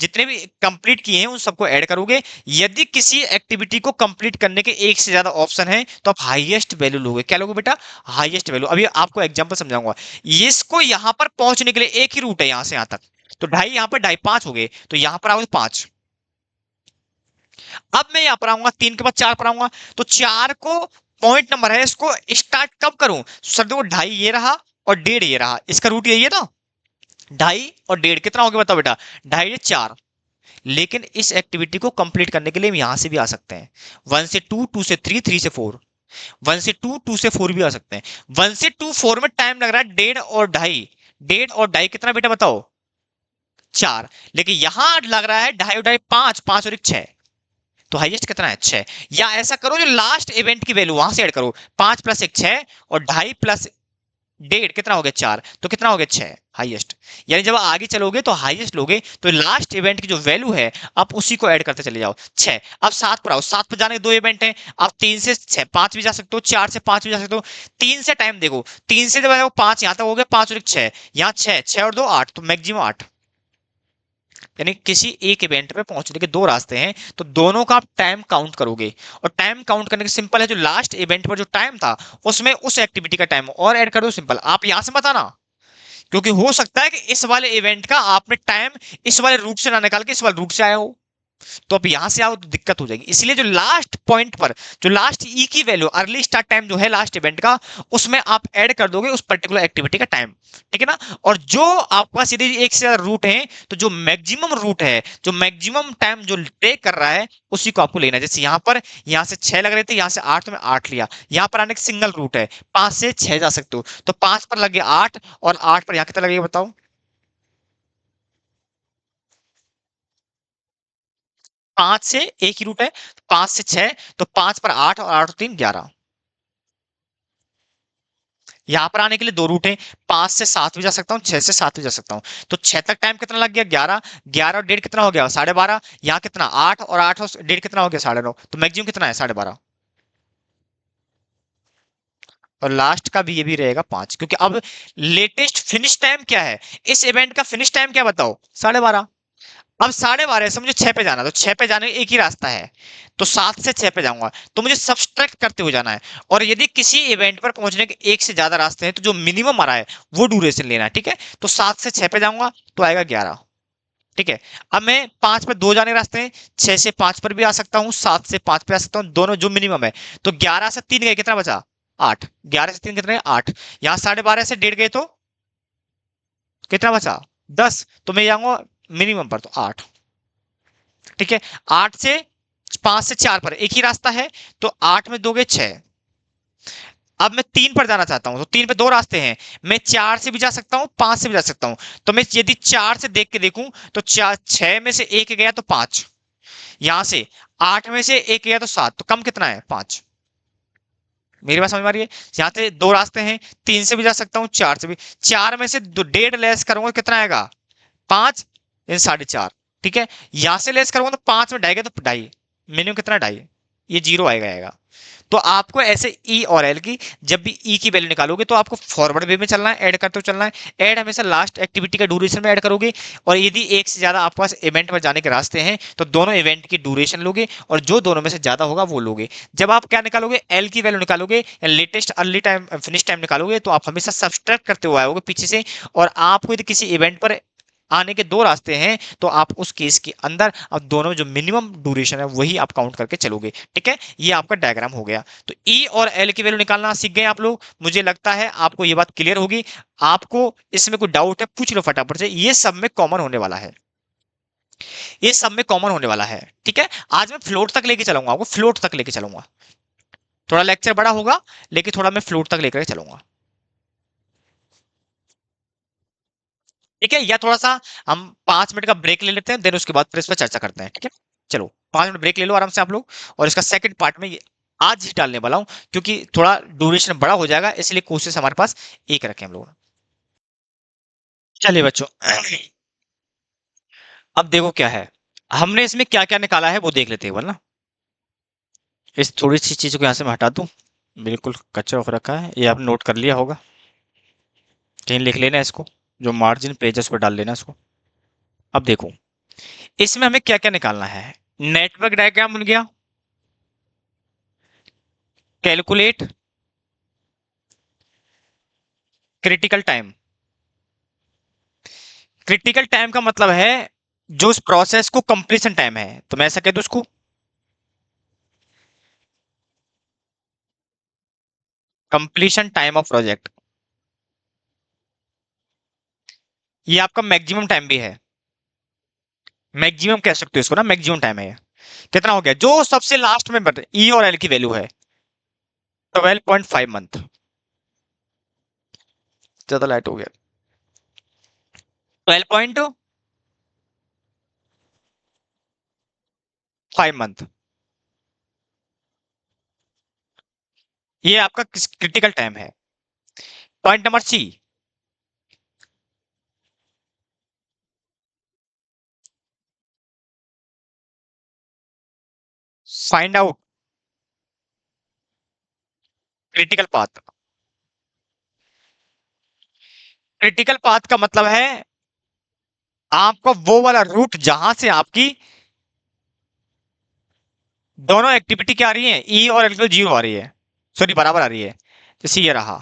जितने भी कंप्लीट किए हैं उन सबको ऐड करोगे। यदि किसी एक्टिविटी को कंप्लीट करने के एक से ज्यादा ऑप्शन है, तो आप हाईएस्ट वैल्यू लोगे। क्या लोगे बेटा? Highest value. अभी आपको एग्जांपल समझाऊंगा। इसको यहां पर पहुंचने के लिए एक ही रूट है यहां से यहां तक, तो ढाई यहां पर ढाई 5 हो गए, तो यहां पर आओगे 5। अब मैं यहां पर आऊंगा 3 के बाद 4 पर आऊंगा, तो 4 को पॉइंट नंबर है, इसको स्टार्ट कब करूं? सर देखो, ढाई ये रहा और डेढ़ ये रहा, इसका रूट यही है ना। ढाई और डेढ़ कितना हो गया बताओ बेटा? ढाई ये 4। लेकिन इस एक्टिविटी को कंप्लीट करने के लिए हम यहां से भी आ सकते हैं, 1 से 2, 2 से 3, 3 से 4, 1 से 2, 2 से 4 भी आ सकते हैं। 1 से 2, 4 में टाइम लग रहा है डेढ़ और ढाई। डेढ़ और ढाई कितना बेटा बताओ? 4। लेकिन यहां लग रहा है ढाई और ढाई 5, 5 और एक 6, तो हाईएस्ट कितना है? 6। या ऐसा करो, जो लास्ट इवेंट की वैल्यू वहां से ऐड करो, 5 प्लस एक 6, और ढाई प्लस डेढ़ कितना हो गया? 4, तो कितना हो गया? 6 हाईएस्ट। यानी जब आगे चलोगे तो हाईएस्ट लोगे, तो लास्ट इवेंट की जो वैल्यू है आप उसी को ऐड करते चले जाओ, 6। अब 7 पर आओ, 7 पर जाने के दो इवेंट हैं, आप 3 से 6 5 भी जा सकते हो, 4 से 5 भी जा सकते हो। 3 से टाइम देखो, 3 से जब 5 यहां तक हो गया, 5 और एक 6, यहाँ 6, 6 और 2 8, तो मैक्सिमम 8। यानी किसी एक इवेंट पे पहुंचने के दो रास्ते हैं, तो दोनों का आप टाइम काउंट करोगे। और टाइम काउंट करने के सिंपल है, जो लास्ट इवेंट पर जो टाइम था उसमें उस एक्टिविटी का टाइम और ऐड कर दो, सिंपल। आप यहां से बताना, क्योंकि हो सकता है कि इस वाले इवेंट का आपने टाइम इस वाले रूट से ना निकाल के इस वाले रूट से आया हो, तो अब यहां से आओ तो दिक्कत हो जाएगी। इसलिए जो लास्ट पॉइंट पर, जो लास्ट ई की वैल्यू, अर्ली स्टार्ट टाइम जो है लास्ट इवेंट का, उसमें आप ऐड कर दोगे उस पर्टिकुलर एक्टिविटी का टाइम। ठीक है ना? और जो आपके पास यदि एक से ज्यादा रूट है, तो जो मैक्सिमम रूट है, जो मैक्सिमम टाइम जो टेक कर रहा है, उसी को आपको लेना है। जैसे यहां पर, यहां से 6 लग रहे थे, यहां से 8, तो मैं 8 लिया। यहां पर आने का सिंगल रूट है, 5 से 6 जा सकते हो, तो 5 पर लग गया 8, और 8 पर यहां कितना लगेगा बताओ? 5 से एक ही रूट है, 5 से 6, तो 5 पर 8, और 8 और 3 11। यहां पर आने के लिए दो रूट हैं, 5 से 7 भी जा सकता हूँ, 6 से 7 भी जा सकता हूँ। तो 6 तक टाइम कितना लग गया? 11। 11 और डेढ़ कितना हो गया? 12.5। यहाँ कितना? 8, और 8 और डेढ़ कितना हो गया? 9.5। तो मैक्सिमम कितना है? 12.5। और लास्ट का भी ये भी रहेगा 5, क्योंकि अब लेटेस्ट फिनिश टाइम क्या है? इस इवेंट का फिनिश टाइम क्या बताओ? 12.5। अब 12.5 से मुझे 6 पे जाना, तो 6 पे जाने का एक ही रास्ता है, तो 7 से 6 पे जाऊंगा, तो मुझे सब्सट्रैक्ट करते हुए जाना है। और यदि किसी इवेंट पर पहुंचने के एक से ज्यादा रास्ते हैं, तो जो मिनिमम आ रहा है वो ड्यूरेशन लेना है। ठीक है? तो 7 से 6 पे जाऊंगा, तो आएगा 11। ठीक है? अब मैं 5 पे दो जाने के रास्ते हैं, 6 से 5 पर भी आ सकता हूँ, 7 से 5 पे आ सकता हूँ, दोनों जो मिनिमम है। तो 11 से 3 गए, कितना बचा? 8। 11 से 3 कितने? 8। यहाँ 12.5 से डेढ़ गए, तो कितना बचा? 10। तो मैं जाऊंगा मिनिमम पर, तो 8। ठीक है? 8 से 5 से 4 पर एक ही रास्ता है, तो 8 में दोगे 6। अब मैं 3 पर जाना चाहता हूं, तो 3 पे दो रास्ते हैं, मैं 4 से भी जा सकता हूं, 5 से भी जा सकता हूं। तो मैं यदि 4 से देख के देखूं, तो 4, 6 में से एक गया तो 5, यहां से 8 में से एक गया तो 7, तो कम कितना है? 5। मेरी बात समझ में आ रही है? यहाँ से दो रास्ते हैं, 3 से भी जा सकता हूँ, 4 से भी। 4 में से डेढ़ लेस करूंगा, कितना आएगा? 5 इन 4.5। ठीक है? यहां से लेस करूंगा तो 5 में ढाई गया, तो ढाई, मिनिमम कितना? ढाई। ये जीरो आएगा। तो आपको ऐसे ई और एल की, जब भी ई की वैल्यू निकालोगे, तो आपको फॉरवर्ड वे में चलना है, ऐड करते हुए चलना है। ऐड हमेशा लास्ट एक्टिविटी का ड्यूरेशन में ऐड करोगे। और यदि एक से ज्यादा आपके पास इवेंट में जाने के रास्ते हैं, तो दोनों इवेंट की ड्यूरेशन लोगे, और जो दोनों में से ज्यादा होगा वो लोगे। जब आप क्या निकालोगे? एल की वैल्यू निकालोगे, या latest early time finish time निकालोगे, तो आप हमेशा सब्सट्रैक्ट करते हुए आओगे पीछे से। और आपको यदि किसी इवेंट पर आने के दो रास्ते हैं, तो आप उस केस के अंदर अब दोनों जो मिनिमम ड्यूरेशन है वही आप काउंट करके चलोगे। ठीक है? ये आपका डायग्राम हो गया। तो ई और एल की वैल्यू निकालना सीख गए आप लोग, मुझे लगता है आपको ये बात क्लियर होगी। आपको इसमें कोई डाउट है पूछ लो फटाफट से, ये सब में कॉमन होने वाला है, ये सब में कॉमन होने वाला है। ठीक है? आज मैं फ्लोट तक लेके चलूंगा, आपको फ्लोट तक लेके चलूंगा। थोड़ा लेक्चर बड़ा होगा, लेकिन थोड़ा मैं फ्लोट तक लेकर चलूंगा। ठीक है, या थोड़ा सा हम 5 मिनट का ब्रेक ले लेते हैं, देन उसके बाद फिर इस पर चर्चा करते हैं, ठीक है। चलो 5 मिनट ब्रेक ले लो आराम से आप लोग, और इसका सेकंड पार्ट में आज ही डालने वाला हूं, क्योंकि थोड़ा ड्यूरेशन बड़ा हो जाएगा, इसलिए कोशिश हमारे पास एक रखें हम लोग। चलिए बच्चों, अब देखो क्या है, हमने इसमें क्या क्या निकाला है वो देख लेते हैं ना। इस थोड़ी सी चीज को यहाँ से मैं हटा दूं, बिल्कुल कच्चा हो रखा है, ये आपने नोट कर लिया होगा, कहीं लिख लेना इसको, जो मार्जिन पेज है उस पर डाल लेना इसको। अब देखो इसमें हमें क्या क्या निकालना है। नेटवर्क डायग्राम बन गया, calculate critical time. Critical time का मतलब है जो उस प्रोसेस को कंप्लीशन टाइम है, तो मैं ऐसा कह दूं उसको कंप्लीशन टाइम ऑफ प्रोजेक्ट। ये आपका मैक्सिमम टाइम भी है, मैक्सिमम कह सकते हो इसको ना, मैक्सिमम टाइम है ये। कितना हो गया जो सबसे लास्ट में बता, ई और एल की वैल्यू है 12.5 मंथ। ज्यादा लाइट हो गया, 12.5 मंथ, ये आपका क्रिटिकल टाइम है। Point number C, find out critical path. Critical path का मतलब है आपको वो वाला रूट जहां से आपकी दोनों एक्टिविटी क्या आ रही है, ई और एल जीरो आ रही है, सॉरी बराबर आ रही है। जैसे ये रहा,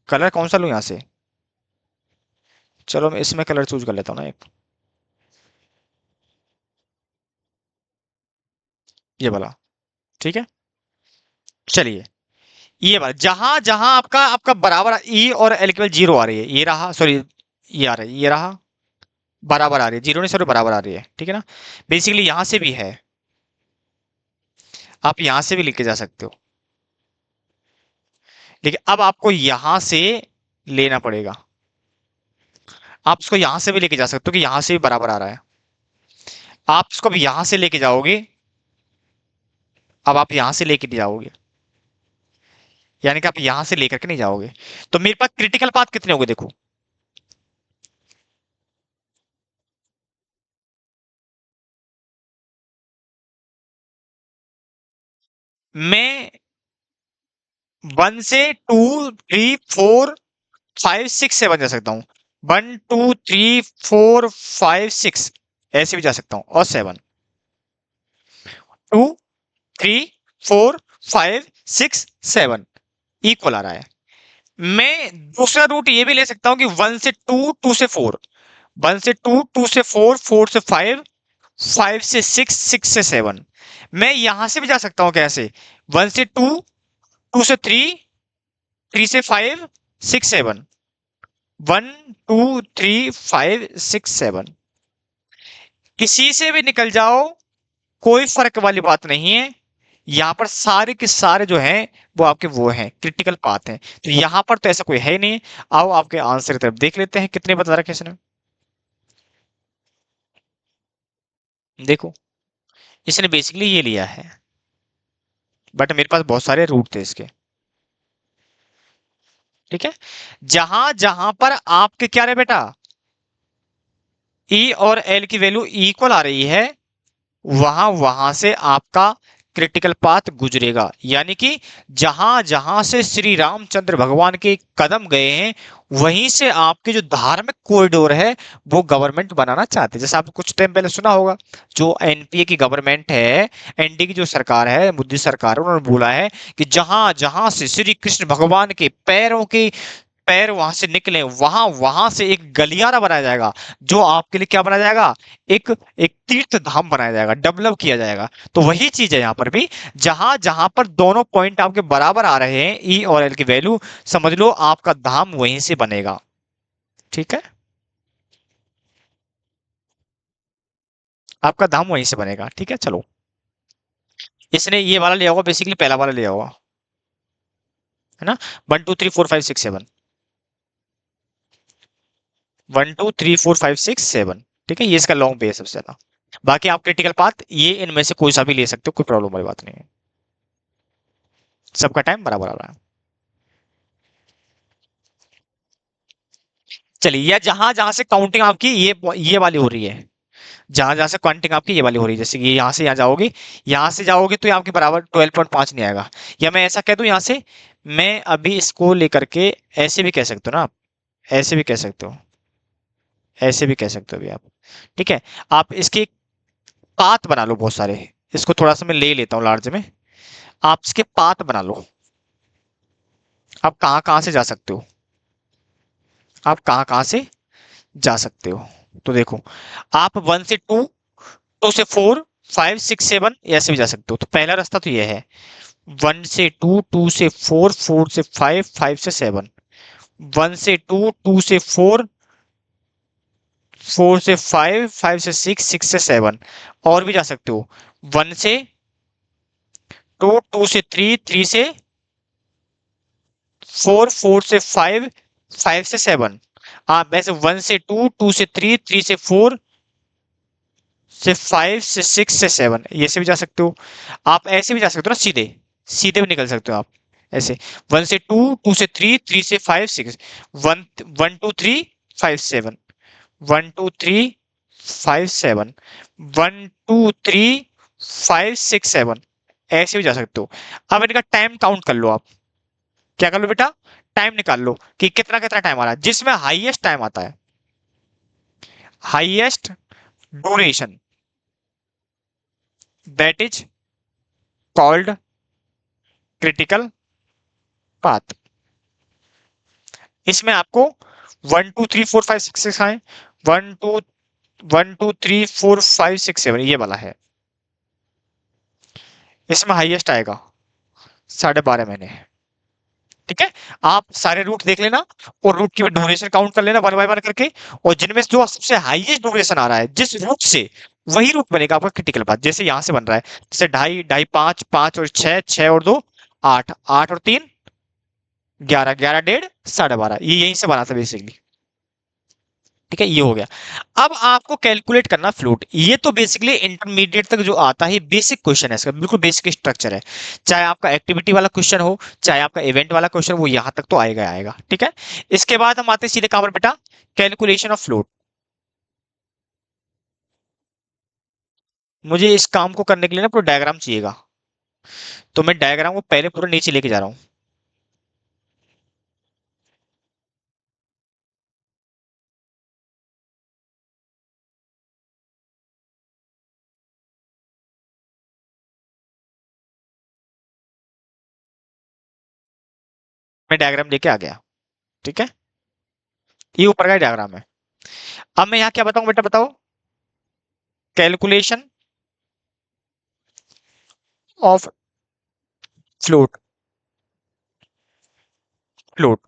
कलर कौन सा लूं यहां से, चलो मैं इसमें कलर चूज कर लेता हूँ ना एक, ये वाला, ठीक है। चलिए ये वाला जहां जहां आपका आपका बराबर ई और एल जीरो आ रही है, ये रहा, सॉरी ये आ रहा है, ये रहा, बराबर आ रही है, जीरो नहीं सॉरी बराबर आ रही है, ठीक है ना। बेसिकली यहां से भी है, आप यहां से भी लेके जा सकते हो, लेकिन अब आपको यहां से लेना पड़ेगा। आप इसको यहां से भी लेके जा सकते हो कि यहां से भी बराबर आ रहा है, आप इसको अब यहां से लेके जाओगे, अब आप यहां से लेके नहीं जाओगे, यानी कि आप यहां से लेकर के नहीं जाओगे, तो मेरे पास क्रिटिकल पाथ कितने होंगे देखो। मैं 1 से 2 3 4 5 6 7 जा सकता हूँ, 1 2 3 4 5 6 ऐसे भी जा सकता हूँ, और 7 2 3 4 5 6 7 इक्वल आ रहा है। मैं दूसरा रूट ये भी ले सकता हूँ कि 1 से 2 2 से 4, 1 से 2 2 से 4 4 से 5 5 से 6 6 से 7, मैं यहां से भी जा सकता हूँ कैसे, 1 से 2 2 से 3 3 से 5 6 7 1 2 3 5 6 7, किसी से भी निकल जाओ, कोई फर्क वाली बात नहीं है। यहाँ पर सारे के सारे जो हैं वो आपके वो हैं क्रिटिकल पाथ हैं, तो यहाँ पर तो ऐसा कोई है ही नहीं। आओ आपके आंसर की तरफ देख लेते हैं कितने बता रखे इसने। देखो इसने बेसिकली ये लिया है, बट मेरे पास बहुत सारे रूट थे इसके, ठीक है। जहां जहां पर आपके क्या रहे बेटा, ई और एल की वैल्यू इक्वल आ रही है, वहां वहां से आपका क्रिटिकल पाथ गुजरेगा, यानी कि जहां जहां से श्री रामचंद्र भगवान के कदम गए हैं, वहीं से आपके जो धार्मिक कॉरिडोर है वो गवर्नमेंट बनाना चाहते हैं। जैसे आपने कुछ टाइम पहले सुना होगा, जो एनपीए की गवर्नमेंट है, एनडीए की जो सरकार है, मोदी सरकार है, उन्होंने बोला है कि जहां जहां से श्री कृष्ण भगवान के पैरों के पैर वहां से निकले, वहां वहां से एक गलियारा बनाया जाएगा, जो आपके लिए क्या बनाया जाएगा, एक एक तीर्थ धाम बनाया जाएगा, डेवलप किया जाएगा। तो वही चीज है यहाँ पर भी, जहां जहां पर दोनों पॉइंट आपके बराबर आ रहे हैं, ई और एल की वैल्यू, समझ लो आपका धाम वहीं से बनेगा, ठीक है, आपका धाम वहीं से बनेगा, ठीक है। चलो इसने ये वाला लिया होगा, बेसिकली पहला वाला लिया होगा, है ना, 1 2 3 4 5 6 7, 1 2 3 4 5 6 7, ठीक है, ये इसका लॉन्ग बेस सबसे ज्यादा। बाकी आप क्रिटिकल पाथ ये इनमें से कोई सा भी ले सकते हो, कोई प्रॉब्लम वाली बात नहीं है। सबका टाइम बराबर आ रहा है। चलिए, या जहां जहां से काउंटिंग आपकी ये वाली हो रही है, जहां जहां से काउंटिंग आपकी ये वाली हो रही है, जैसे कि यहाँ से यहाँ जाओगे, यहाँ से जाओगे तो ये आपके बराबर 12.5 नहीं आएगा। या मैं ऐसा कह दूं यहाँ से, मैं अभी इसको लेकर के ऐसे भी कह सकते हो ना आप, ऐसे भी कह सकते हो, ऐसे भी कह सकते हो अभी आप, ठीक है। आप इसके पाथ बना लो बहुत सारे, इसको थोड़ा सा मैं ले लेता हूँ लार्ज में, आप इसके पाथ बना लो। आप कहाँ कहाँ से जा सकते हो, आप कहाँ कहाँ से जा सकते हो। तो देखो, आप 1 से 2, 2 से 4, 5 6 7 ऐसे भी जा सकते हो। तो पहला रास्ता तो ये है, 1 से 2, 2 से 4, 4 से 5, 5 से 7, 1 से 2, 2 से 4, 4 से 5, 5 से 6, 6 से 7, और भी जा सकते हो, 1 से 2, 2 से 3, 3 से 4, 4 से 5, 5 से 7। आप ऐसे 1 से 2, 2 से 3, 3 से 4 से 5 से 6 से 7 ये से भी जा सकते हो। आप ऐसे भी जा सकते हो ना, सीधे सीधे भी निकल सकते हो आप ऐसे, 1 से 2, 2 से 3, 3 से 5 6, 1 1 2 3 5 7, 1 2 3 5 7, 1 2 3 5 6 7 ऐसे भी जा सकते हो। अब इनका टाइम काउंट कर लो आप, क्या कर लो बेटा, टाइम निकाल लो कि कितना कितना टाइम आ रहा है, जिसमें हाईएस्ट टाइम आता है, highest duration, that is called critical path. इसमें आपको 1 2 3 4 5 6 आए, 1 2 1 2 3 4 5 6 7 ये वाला है, इसमें हाईएस्ट आएगा 12.5 महीने, ठीक है। आप सारे रूट देख लेना और रूट की ड्यूरेशन काउंट कर लेना वन बाय वन करके, और जिनमें से जो सबसे हाईएस्ट ड्यूरेशन आ रहा है जिस रूट से, वही रूट बनेगा आपका क्रिटिकल पाथ। जैसे यहां से बन रहा है, जैसे 2.5 2.5 5 5 और 6, 6 और 2 8, 8 और 3 11, 11 1.5 12.5, ये यहीं से बना था बेसिकली, ठीक है, ये हो गया। अब आपको कैलकुलेट करना फ्लोट, ये तो बेसिकली इंटरमीडिएट तक जो आता है बेसिक क्वेश्चन है इसका, बिल्कुल बेसिक स्ट्रक्चर है। चाहे आपका एक्टिविटी वाला क्वेश्चन हो, चाहे आपका इवेंट वाला क्वेश्चन, वो यहां तक तो आएगा आएगा, ठीक है। इसके बाद हम आते हैं सीधे कहां पर बेटा, कैलकुलेशन ऑफ फ्लोट। मुझे इस काम को करने के लिए ना पूरा डायग्राम चाहिएगा, तो मैं डायग्राम को पहले पूरा नीचे लेके जा रहा हूँ। मैं डायग्राम लेके आ गया, ठीक है, ये ऊपर का डायग्राम है। अब मैं यहाँ क्या बताऊं बेटा, बताओ, calculation of float. Float,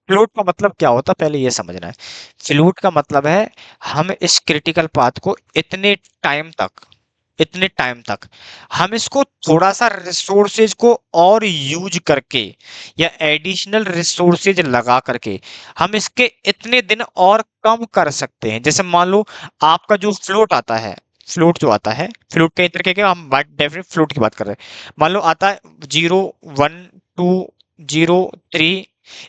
float का मतलब क्या होता है पहले ये समझना है। फ्लोट का मतलब है, हम इस क्रिटिकल पाथ को इतने टाइम तक हम इसको थोड़ा सा रिसोर्सेज को और यूज करके, या एडिशनल रिसोर्सेज लगा करके हम इसके इतने दिन और कम कर सकते हैं। जैसे मान लो आपका जो फ्लोट आता है, फ्लोट जो आता है, फ्लोट कई तरीके के, हम डेफिनेट फ्लोट की बात कर रहे हैं। मान लो आता है 0 1 2 0 3,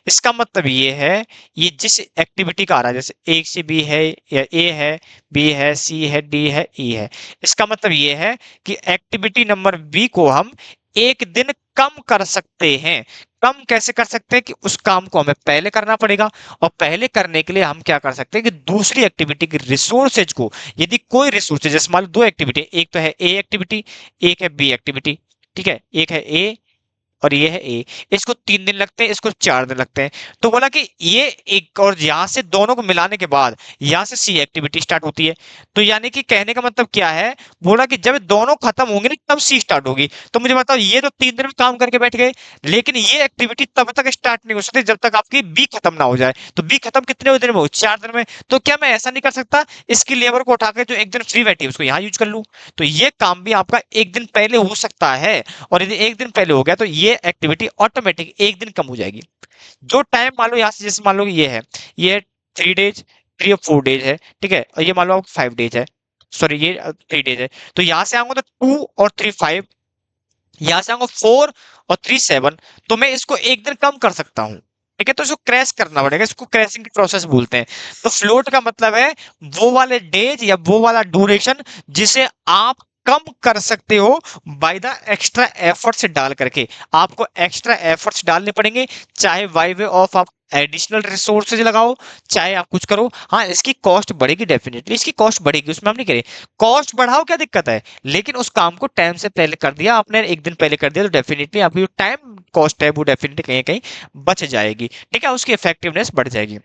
इसका मतलब ये है, ये जिस एक्टिविटी का आ रहा है, जैसे ए से बी है, या ए है, बी है, सी है, डी है, ई है, इसका मतलब ये है कि एक्टिविटी नंबर बी को हम एक दिन कम कर सकते हैं। कम कैसे कर सकते हैं कि उस काम को हमें पहले करना पड़ेगा, और पहले करने के लिए हम क्या कर सकते हैं कि दूसरी एक्टिविटी की रिसोर्सेज को, यदि कोई रिसोर्सेज, जैसे मान लो दो एक्टिविटी, एक तो है ए एक्टिविटी, एक है बी एक्टिविटी, ठीक है, एक है ए और ये है ए, इसको 3 दिन लगते हैं, इसको 4 दिन लगते हैं। तो बोला कि ये एक, और यहां से दोनों को मिलाने के बाद यहां से सी एक्टिविटी स्टार्ट होती है। तो यानी कि कहने का मतलब क्या है, बोला कि जब दोनों खत्म होंगे ना तब सी स्टार्ट होगी। तो मुझे बताओ, ये तो 3 दिन में काम करके बैठ गए, लेकिन ये एक्टिविटी तब तक स्टार्ट नहीं हो सकती जब तक आपकी बी खत्म ना हो जाए। तो बी खत्म कितने दिन में हो, 4 दिन में। तो क्या मैं ऐसा नहीं कर सकता, इसकी लेबर को उठा के जो एक दिन फ्री बैठी है उसको यहाँ यूज कर लूं। तो ये काम भी आपका एक दिन पहले हो सकता है, और यदि एक दिन पहले हो गया तो ये एक्टिविटी ऑटोमेटिक एक दिन कम हो जाएगी। जो टाइम मान लो यहाँ से, जैसे मान लो ये है 3 डेज, 3 और 4 डेज है, ठीक है, और ये मान लो 5 डेज है, सॉरी ये 3 डेज है। तो यहाँ से आऊंगा तो 2 और 3 5, यहाँ से आऊंगा 4 और 3 7, तो मैं इसको एक दिन कम कर सकता हूँ, ठीक है। तो इसको क्रैश करना पड़ेगा, इसको क्रैशिंग की प्रोसेस बोलते हैं। तो फ्लोट का मतलब है वो वाले डेज या वो वाला ड्यूरेशन जिसे आप कम कर सकते हो बाय द एक्स्ट्रा एफर्ट्स डाल करके। आपको एक्स्ट्रा एफर्ट्स डालने पड़ेंगे, चाहे बाय वे ऑफ आप एडिशनल रिसोर्सेज लगाओ, चाहे आप कुछ करो। हाँ, इसकी कॉस्ट बढ़ेगी, डेफिनेटली इसकी कॉस्ट बढ़ेगी, उसमें हम नहीं कह रहे। कॉस्ट बढ़ाओ क्या दिक्कत है, लेकिन उस काम को टाइम से पहले कर दिया आपने, एक दिन पहले कर दिया, तो डेफिनेटली आपकी जो टाइम कॉस्ट है वो डेफिनेटली कहीं ना कहीं बच जाएगी, ठीक है, उसकी इफेक्टिवनेस बढ़ जाएगी।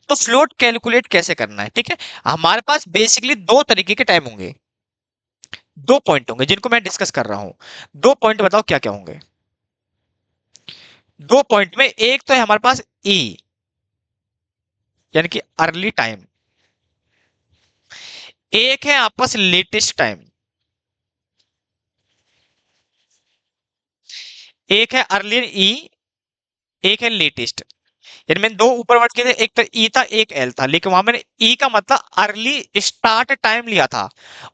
तो फ्लोट कैलकुलेट कैसे करना है, ठीक है। हमारे पास बेसिकली दो तरीके के टाइम होंगे, दो पॉइंट होंगे जिनको मैं डिस्कस कर रहा हूं। दो पॉइंट बताओ क्या क्या होंगे। दो पॉइंट में एक तो है हमारे पास ई, यानी कि अर्ली टाइम, एक है आपके पास लेटेस्ट टाइम। एक है अर्ली ई, एक है लेटेस्ट। यानी मैंने दो ऊपर वर्ड किए थे, एक तो ई था एक एल था, लेकिन वहां मैंने ई का मतलब अर्ली स्टार्ट टाइम लिया था,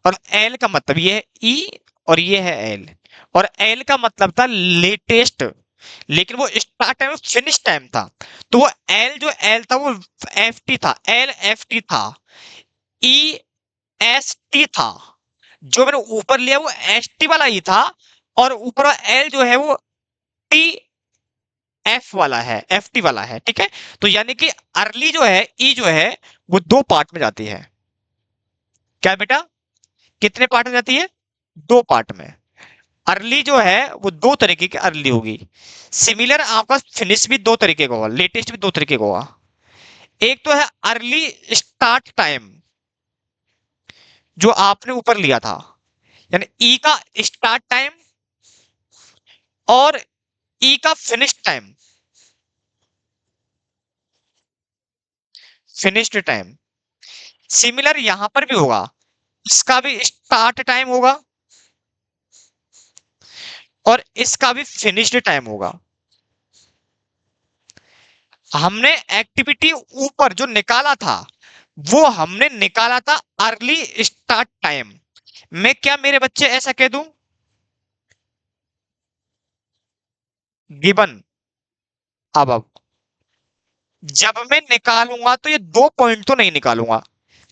और एल का मतलब ये है ई और ये है एल, और एल का मतलब था लेटेस्ट, लेकिन वो स्टार्ट टाइम फिनिश टाइम था। तो वो एल जो एल था वो एफ टी था, एल एफ टी था, ई एस टी था। जो मैंने ऊपर लिया वो एस टी वाला ही था, और ऊपर एल जो है वो टी एफ वाला है, एफ टी वाला है, ठीक है। तो यानी कि अर्ली जो है ई जो है वो दो पार्ट में जाती है। क्या बेटा, कितने पार्ट में जाती है, दो पार्ट में। अर्ली जो है वो दो तरीके की अर्ली होगी। सिमिलर आपका फिनिश भी दो तरीके का होगा, लेटेस्ट भी दो तरीके का होगा। एक तो है अर्ली स्टार्ट टाइम, जो आपने ऊपर लिया था, यानी ई का स्टार्ट टाइम और ई का finish time, finished time. Similar यहां पर भी होगा, इसका भी स्टार्ट टाइम होगा और इसका भी फिनिश्ड टाइम होगा। हमने एक्टिविटी ऊपर जो निकाला था वो हमने निकाला था अर्ली स्टार्ट टाइम। मैं क्या मेरे बच्चे ऐसा कह दूं, गिवन, अब जब मैं निकालूंगा तो ये दो पॉइंट तो नहीं निकालूंगा।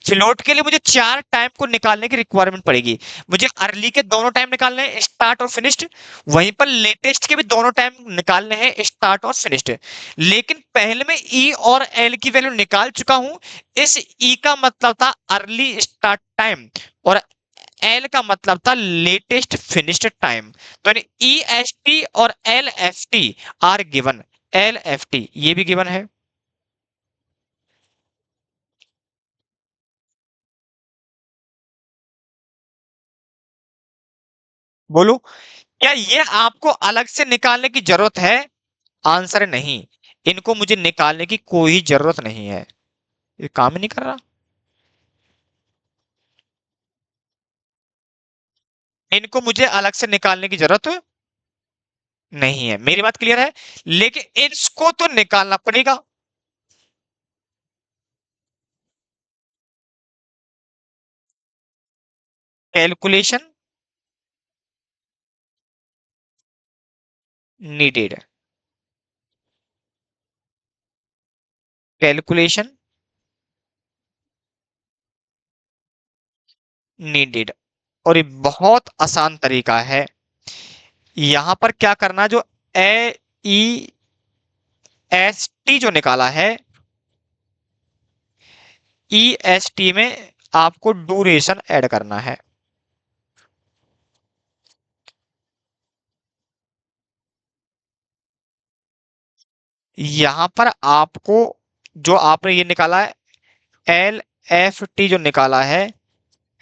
फ्लोट के लिए मुझे चार टाइम को निकालने की रिक्वायरमेंट पड़ेगी। मुझे अर्ली के दोनों टाइम निकालने हैं, स्टार्ट और फिनिश्ड। वहीं पर लेटेस्ट के भी दोनों टाइम निकालने हैं, स्टार्ट और फिनिश्ड। लेकिन पहले मैं ई और एल की वैल्यू निकाल चुका हूं। इस ई का मतलब था अर्ली स्टार्ट टाइम, और एल का मतलब था लेटेस्ट फिनिश्ड टाइम। तो यानी ई एस टी और L F T R given. L F T ये भी गिवन है। बोलो, क्या ये आपको अलग से निकालने की जरूरत है। आंसर है नहीं, इनको मुझे निकालने की कोई जरूरत नहीं है, ये काम ही नहीं कर रहा। इनको मुझे अलग से निकालने की जरूरत नहीं है, मेरी बात क्लियर है। लेकिन इसको तो निकालना पड़ेगा। Calculation needed, calculation needed. और ये बहुत आसान तरीका है। यहां पर क्या करना, जो ए ई एस टी जो निकाला है, ई एस टी में आपको ड्यूरेशन ऐड करना है। यहां पर आपको जो आपने ये निकाला है एल एफ टी जो निकाला है,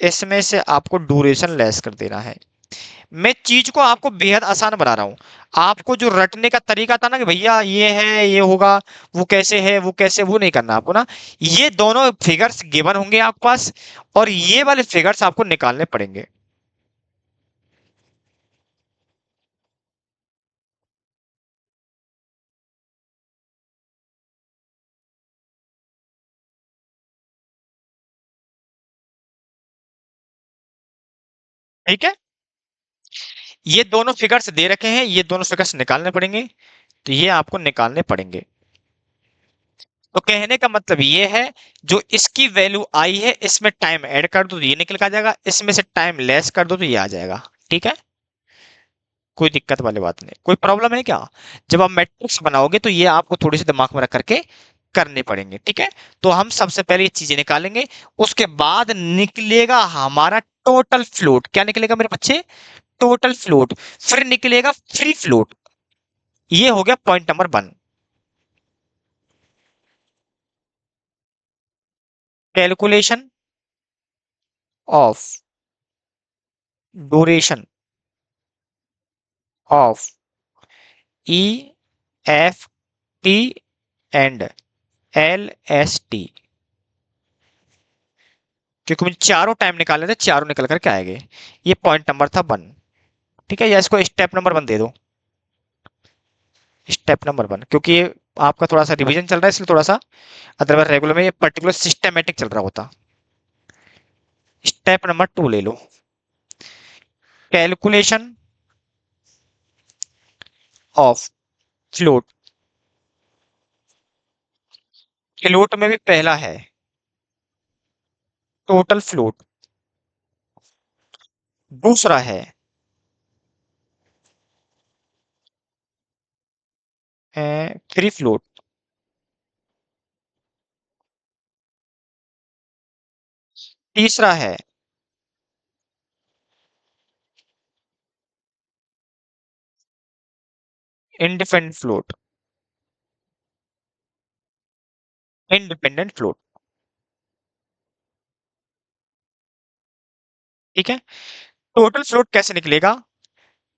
इसमें से आपको ड्यूरेशन लेस कर देना है। मैं चीज को आपको बेहद आसान बना रहा हूं। आपको जो रटने का तरीका था ना कि भैया ये है ये होगा, वो कैसे है वो कैसे, वो नहीं करना आपको ना। ये दोनों फिगर्स गिवन होंगे आपके पास, और ये वाले फिगर्स आपको निकालने पड़ेंगे। ठीक है, ये दोनों फिगर्स दे रखे हैं, ये दोनों फिगर्स निकालने पड़ेंगे, तो ये आपको निकालने पड़ेंगे। तो कहने का मतलब ये है, जो इसकी वैल्यू आई है इसमें टाइम ऐड कर दो तो ये निकल के आ जाएगा, इसमें से टाइम लेस कर दो तो ये आ जाएगा। ठीक है, कोई दिक्कत वाली बात नहीं, कोई प्रॉब्लम है क्या? जब आप मैट्रिक्स बनाओगे तो ये आपको थोड़ी सी दिमाग में रख करके करने पड़ेंगे। ठीक है, तो हम सबसे पहले ये चीजें निकालेंगे, उसके बाद निकलेगा हमारा टोटल फ्लोट। क्या निकलेगा मेरे बच्चे? Total float. फिर निकलेगा फ्री फ्लोट। ये हो गया point number 1। Calculation of duration of E F T and L S T, क्योंकि मुझे चारों टाइम निकालने थे, चारों निकल करके आएंगे। ये पॉइंट नंबर था 1। ठीक है, या इसको स्टेप नंबर 1 दे दो, स्टेप नंबर 1, क्योंकि ये आपका थोड़ा सा रिवीजन चल रहा है इसलिए थोड़ा सा, अदरवाइज रेगुलर में ये पर्टिकुलर सिस्टमेटिक चल रहा होता। स्टेप नंबर 2 ले लो, कैलकुलेशन ऑफ फ्लोट। फ्लोट में भी पहला है टोटल फ्लोट, दूसरा है फ्री फ्लोट, तीसरा है इंडिपेंडेंट फ्लोट, इंडिपेंडेंट फ्लोट। ठीक है, टोटल फ्लोट कैसे निकलेगा?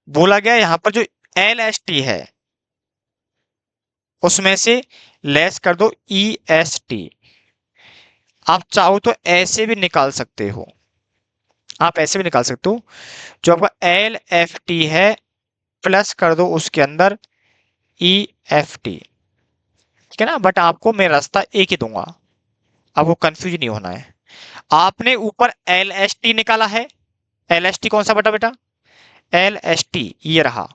बोला गया यहां पर जो एल एस टी है उसमें से लेस कर दो ई एस टी। आप चाहो तो ऐसे भी निकाल सकते हो, आप ऐसे भी निकाल सकते हो, जो आपका एल एफ टी है प्लस कर दो उसके अंदर ई एफ टी। ठीक है ना, बट आपको मैं रास्ता एक ही दूंगा, आपको कंफ्यूज नहीं होना है। आपने ऊपर एल एस टी निकाला है, एल एस टी कौन सा बटा बेटा? एल एस टी ये रहा,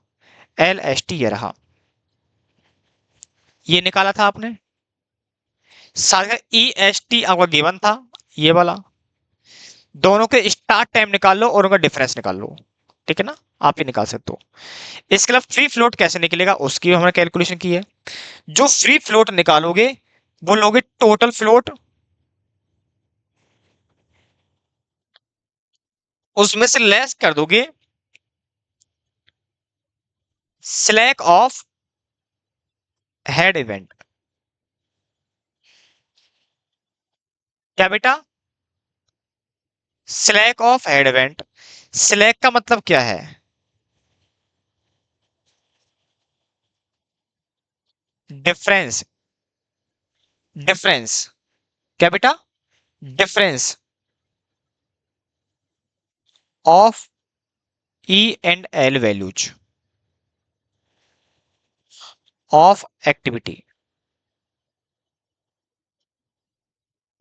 एल एस टी ये रहा, ये निकाला था आपने। साथ ई एस टी आपका गिवन था, ये वाला। दोनों के स्टार्ट टाइम निकाल लो और उनका डिफरेंस निकाल लो। ठीक है ना, आप ही निकाल सकते हो। इसके अलावा फ्री फ्लोट कैसे निकलेगा उसकी हमने कैलकुलेशन की है। जो फ्री फ्लोट निकालोगे वो लोगे टोटल फ्लोट, उसमें से लेस कर दोगे स्लैक ऑफ हेड इवेंट। क्या बेटा? Slack of head event. Slack का मतलब क्या है? Difference, difference. क्या बेटा? Difference of E and L values of activity.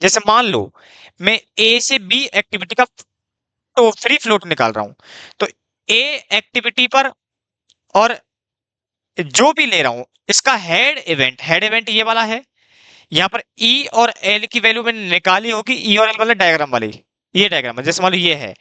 जैसे मान लो मैं ए से बी एक्टिविटी का तो फ्री फ्लोट निकाल रहा हूं, तो ए एक्टिविटी पर और जो भी ले रहा हूं इसका हेड इवेंट, हेड इवेंट ये वाला है। यहाँ पर ई और एल की वैल्यू मैंने निकाली होगी, ई और एल वाला डायग्राम वाली, ये डायग्राम है, जैसे मान लो ये है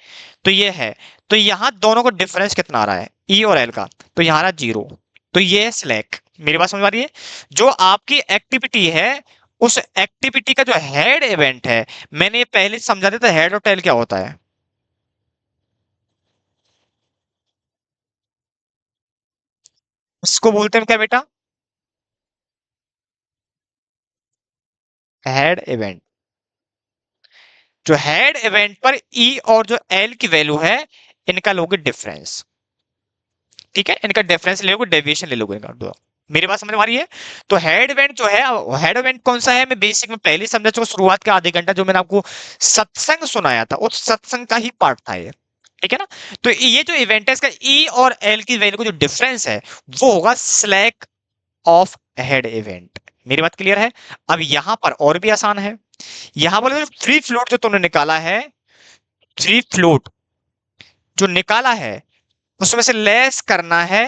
तो ये है, तो यहाँ दोनों को डिफरेंस कितना आ रहा है ई और एल का? तो यहाँ आ रहा 0, तो ये है स्लैक। मेरी बात समझ आ रही है? जो आपकी एक्टिविटी है उस एक्टिविटी का जो हेड इवेंट है, मैंने ये पहले समझा दिया था हेड और टेल क्या होता है। इसको बोलते हैं क्या बेटा? Head event. जो हेड इवेंट पर ई और जो एल की वैल्यू है इनका लोगे डिफरेंस। ठीक है, इनका डिफरेंस ले लोगे, डेविएशन ले लोगे इनका दो। मेरी बात समझ में आ रही है? तो हेड इवेंट जो है, हेड इवेंट कौन सा है मैं बेसिक में पहले ही समझा चुका, शुरुआत का आधे घंटा जो मैंने आपको सत्संग सुनाया था उस सत्संग का ही पार्ट था ये। ठीक है ना, तो ये जो इवेंट है इसका ई और एल की वैल्यू का जो डिफरेंस है वो होगा स्लैक ऑफ हेड इवेंट। मेरी बात क्लियर है? अब यहां पर और भी आसान है, यहां बोले फ्री फ्लोट जो तुमने निकाला है, फ्री फ्लोट जो निकाला है उसमें से लेस करना है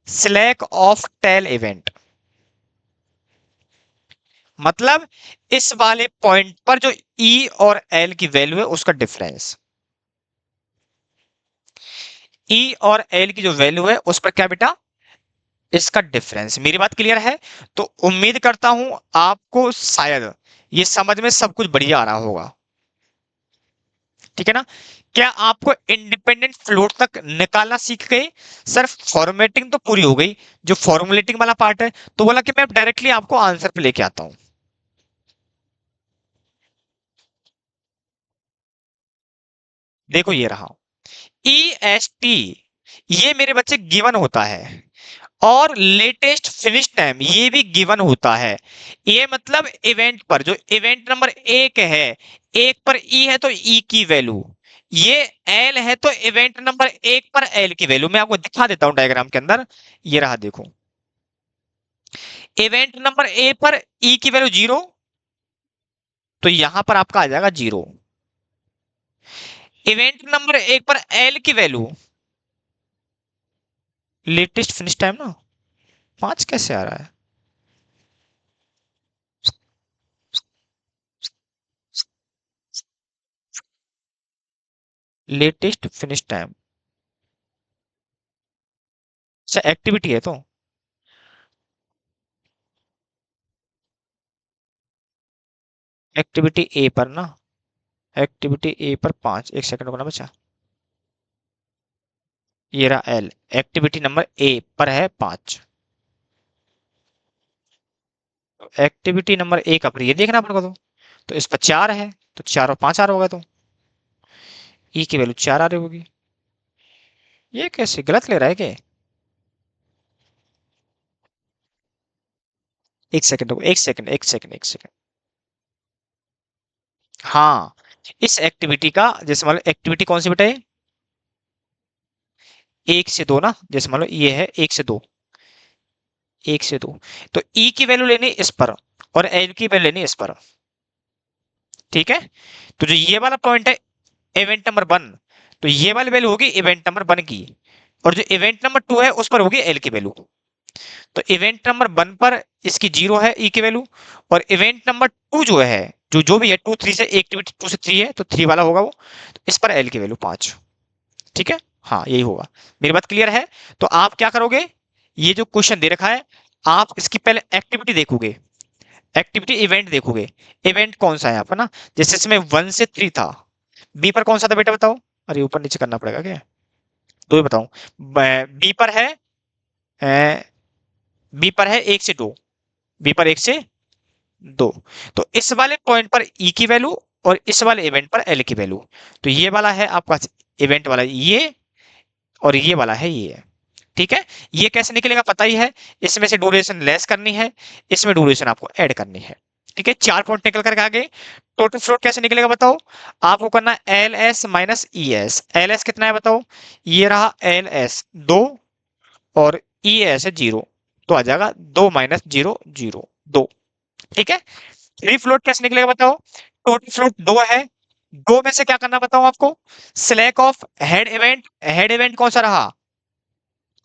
स्लैक ऑफ टेल इवेंट। मतलब इस वाले पॉइंट पर जो ई और एल की वैल्यू है उसका डिफरेंस, ई और एल की जो वैल्यू है उस पर क्या बेटा, इसका डिफरेंस। मेरी बात क्लियर है? तो उम्मीद करता हूं आपको शायद ये समझ में सब कुछ बढ़िया आ रहा होगा। ठीक है ना? क्या आपको इंडिपेंडेंट फ्लोट तक निकालना सीख गए? सर फॉर्मेटिंग तो पूरी हो गई, जो फॉर्मुलेटिंग वाला पार्ट है तो बोला कि मैं डायरेक्टली आपको आंसर पे लेके आता हूं। देखो ये रहा ई एस टी, ये मेरे बच्चे गिवन होता है, और लेटेस्ट फिनिश टाइम ये भी गिवन होता है। ये मतलब इवेंट पर जो इवेंट नंबर एक है, एक पर ई है तो ई की वैल्यू, ये एल है तो इवेंट नंबर एक पर एल की वैल्यू मैं आपको दिखा देता हूं डायग्राम के अंदर। ये रहा देखो, इवेंट नंबर ए पर ई की वैल्यू 0, तो यहां पर आपका आ जाएगा 0। इवेंट नंबर एक पर एल की वैल्यू, लेटेस्ट फिनिश टाइम ना 5 कैसे आ रहा है? लेटेस्ट फिनिश टाइम, अच्छा एक्टिविटी है तो एक्टिविटी ए पर ना, एक्टिविटी ए पर 5, एक सेकंड रुकना बचा। ये रहा एल, एक्टिविटी नंबर ए पर है 5, एक्टिविटी नंबर ए का पर ये देखना पड़ेगा तो इस पर 4 है, तो 4 और 5 आ रहा होगा, तो ई की वैल्यू 4 आ रही होगी। ये कैसे गलत ले रहा है क्या? एक सेकंड रुको, एक सेकंड, एक सेकंड, एक सेकंड। हाँ, इस एक्टिविटी का जैसे मान लो एक्टिविटी कौन सी बेटा है, 1 से 2 ना, जैसे मान लो ये है 1 से 2, 1 से 2, तो ई की वैल्यू लेनी इस पर और एल की वैल्यू लेनी इस पर। ठीक है? तो जो ये वाला पॉइंट है इवेंट नंबर 1, तो ये वाली वैल्यू होगी इवेंट नंबर 1 की, और जो इवेंट नंबर 2 है उस पर होगी एल की वैल्यू। तो इवेंट नंबर 1 पर इसकी 0 है ई की वैल्यू, और इवेंट नंबर 2 जो है, जो जो भी है 2 3 से, एक्टिविटी 2 से 3 है तो 3 वाला होगा वो, तो इस पर एल की वैल्यू 5। ठीक है? हाँ यही होगा। मेरी बात क्लियर है? तो आप क्या करोगे, ये जो क्वेश्चन दे रखा है आप इसकी पहले एक्टिविटी देखोगे, एक्टिविटी इवेंट देखोगे, इवेंट कौन सा है आपका ना, जैसे इसमें 1 से 3 था, बी पर कौन सा था बेटा बताओ? अरे ऊपर नीचे करना पड़ेगा क्या, दो ही बताऊं। बी पर है, बी पर है 1 से 2, बी पर 1 से 2, तो इस वाले पॉइंट पर ई की वैल्यू और इस वाले इवेंट पर एल की वैल्यू, तो ये वाला है आपका इवेंट वाला ये, और ये वाला है ये। ठीक है? ये कैसे निकलेगा पता ही है, इसमें से ड्यूरेशन लेस करनी है, इसमें ड्यूरेशन आपको ऐड करनी है। ठीक है? 4 पॉइंट निकल करके आगे। टोटल फ्लोट कैसे निकलेगा बताओ? आपको करना है L S minus E S. L S कितना है बताओ? ये रहा एल एस 2, और ई एस है 0, तो आ जाएगा 2 - 0 0 2। ठीक है? फ्री फ्लोट कैसे निकलेगा बताओ? टोटल फ्लोट 2 है, 2 में से क्या करना बताओ आपको? स्लैक ऑफ हेड इवेंट कौन सा रहा?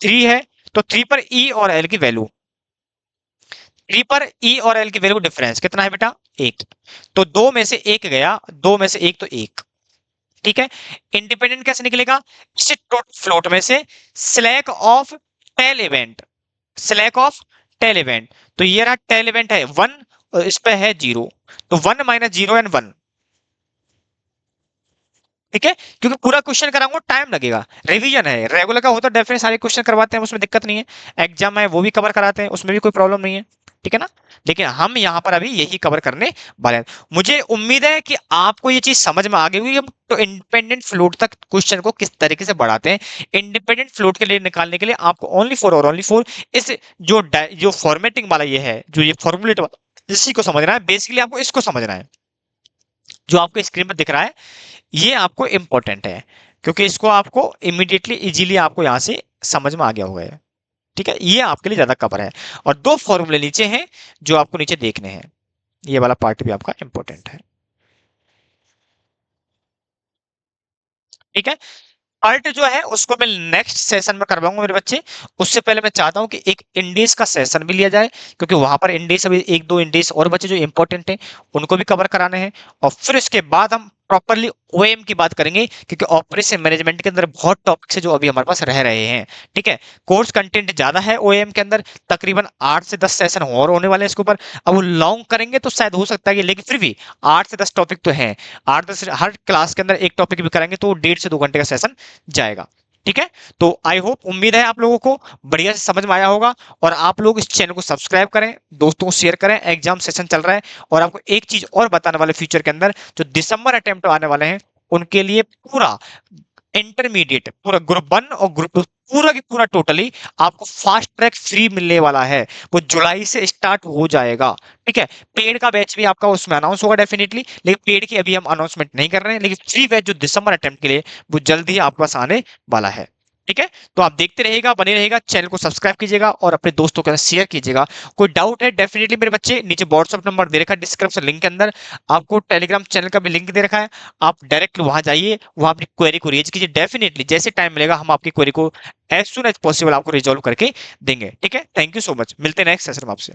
3 है, तो 3 पर ई और एल की वैल्यू, 3 पर ई और एल की वैल्यू डिफरेंस कितना है बेटा? 1। तो 2 में से 1 गया, 2 में से 1 तो 1। ठीक है? इंडिपेंडेंट कैसे निकलेगा? इसे टोटल फ्लोट में से slack of tail event, slack of tail event, तो ये रहा टेल इवेंट है 1 और इस पे है 0, तो 1 - 0 एंड 1। ठीक है? क्योंकि पूरा क्वेश्चन कराऊंगा टाइम लगेगा, रिवीजन है, रेगुलर का होता है डेफिनेट सारे क्वेश्चन करवाते हैं उसमें दिक्कत नहीं है, एग्जाम है वो भी कवर कराते हैं उसमें भी कोई प्रॉब्लम नहीं है। ठीक है ना? लेकिन हम यहाँ पर अभी यही कवर करने वाले हैं। मुझे उम्मीद है कि आपको ये चीज समझ में आ गई होगी, हम तो इंडिपेंडेंट फ्लोट तक क्वेश्चन को किस तरीके से बढ़ाते हैं। इंडिपेंडेंट फ्लोट के लिए निकालने के लिए आपको ओनली फॉर और ओनली फॉर इस जो फॉर्मेटिंग वाला ये है, जो ये फॉर्मुलेट वाला, इसी को समझना है, बेसिकली आपको इसको समझना है, जो आपको स्क्रीन पर दिख रहा है ये आपको इंपॉर्टेंट है, क्योंकि इसको आपको इमीडिएटली इजीली आपको यहां से समझ में आ गया होगा। ठीक है? ये आपके लिए ज्यादा कवर है, और 2 फॉर्मूले नीचे हैं जो आपको नीचे देखने हैं, ये वाला पार्ट भी आपका इंपॉर्टेंट है। ठीक है? पार्ट जो है उसको मैं नेक्स्ट सेशन में करवाऊंगा मेरे बच्चे। उससे पहले मैं चाहता हूं कि एक इंडेक्स का सेशन भी लिया जाए, क्योंकि वहां पर इंडेक्स अभी एक दो इंडेक्स और बच्चे जो इंपॉर्टेंट हैं उनको भी कवर कराने हैं। और फिर इसके बाद हम प्रॉपरली ओएम की बात करेंगे, क्योंकि ऑपरेशन मैनेजमेंट के अंदर बहुत टॉपिक्स है जो अभी हमारे पास रह रहे हैं। ठीक है, कोर्स कंटेंट ज्यादा है ओएम के अंदर, तकरीबन 8 से 10 सेशन और होने वाले हैं इसके ऊपर। अब वो लॉन्ग करेंगे तो शायद हो सकता है कि, लेकिन फिर भी 8 से 10 टॉपिक तो है। 8 10 हर क्लास के अंदर एक टॉपिक भी कराएंगे तो 1.5 से 2 घंटे का सेशन जाएगा। ठीक है, तो आई होप, उम्मीद है आप लोगों को बढ़िया से समझ में आया होगा। और आप लोग इस चैनल को सब्सक्राइब करें, दोस्तों को शेयर करें, एग्जाम सेशन चल रहा है। और आपको एक चीज और बताने वाले, फ्यूचर के अंदर जो दिसंबर अटेम्प्ट आने वाले हैं उनके लिए पूरा इंटरमीडिएट, पूरा ग्रुप 1 और ग्रुप 2 पूरा की पूरा टोटली आपको फास्ट ट्रैक फ्री मिलने वाला है। वो जुलाई से स्टार्ट हो जाएगा। ठीक है, पेड का बैच भी आपका उसमें अनाउंस होगा डेफिनेटली, लेकिन पेड की अभी हम अनाउंसमेंट नहीं कर रहे हैं। लेकिन फ्री बैच जो दिसंबर अटेम्प्ट के लिए, वो जल्द ही आपके पास आने वाला है। ठीक है, तो आप देखते रहिएगा, बने रहिएगा, चैनल को सब्सक्राइब कीजिएगा और अपने दोस्तों के साथ शेयर कीजिएगा। कोई डाउट है डेफिनेटली मेरे बच्चे नीचे व्हाट्सएप नंबर दे रखा है डिस्क्रिप्शन लिंक के अंदर, आपको टेलीग्राम चैनल का भी लिंक दे रखा है। आप डायरेक्ट वहां जाइए, वहां अपनी क्वेरी को रेज कीजिए। डेफिनेटली जैसे टाइम मिलेगा हम आपकी क्वेरी को एज सुन एज पॉसिबल आपको रिजॉल्व करके देंगे। ठीक है, थैंक यू सो मच, मिलते हैं नेक्स्ट सेशन में आपसे।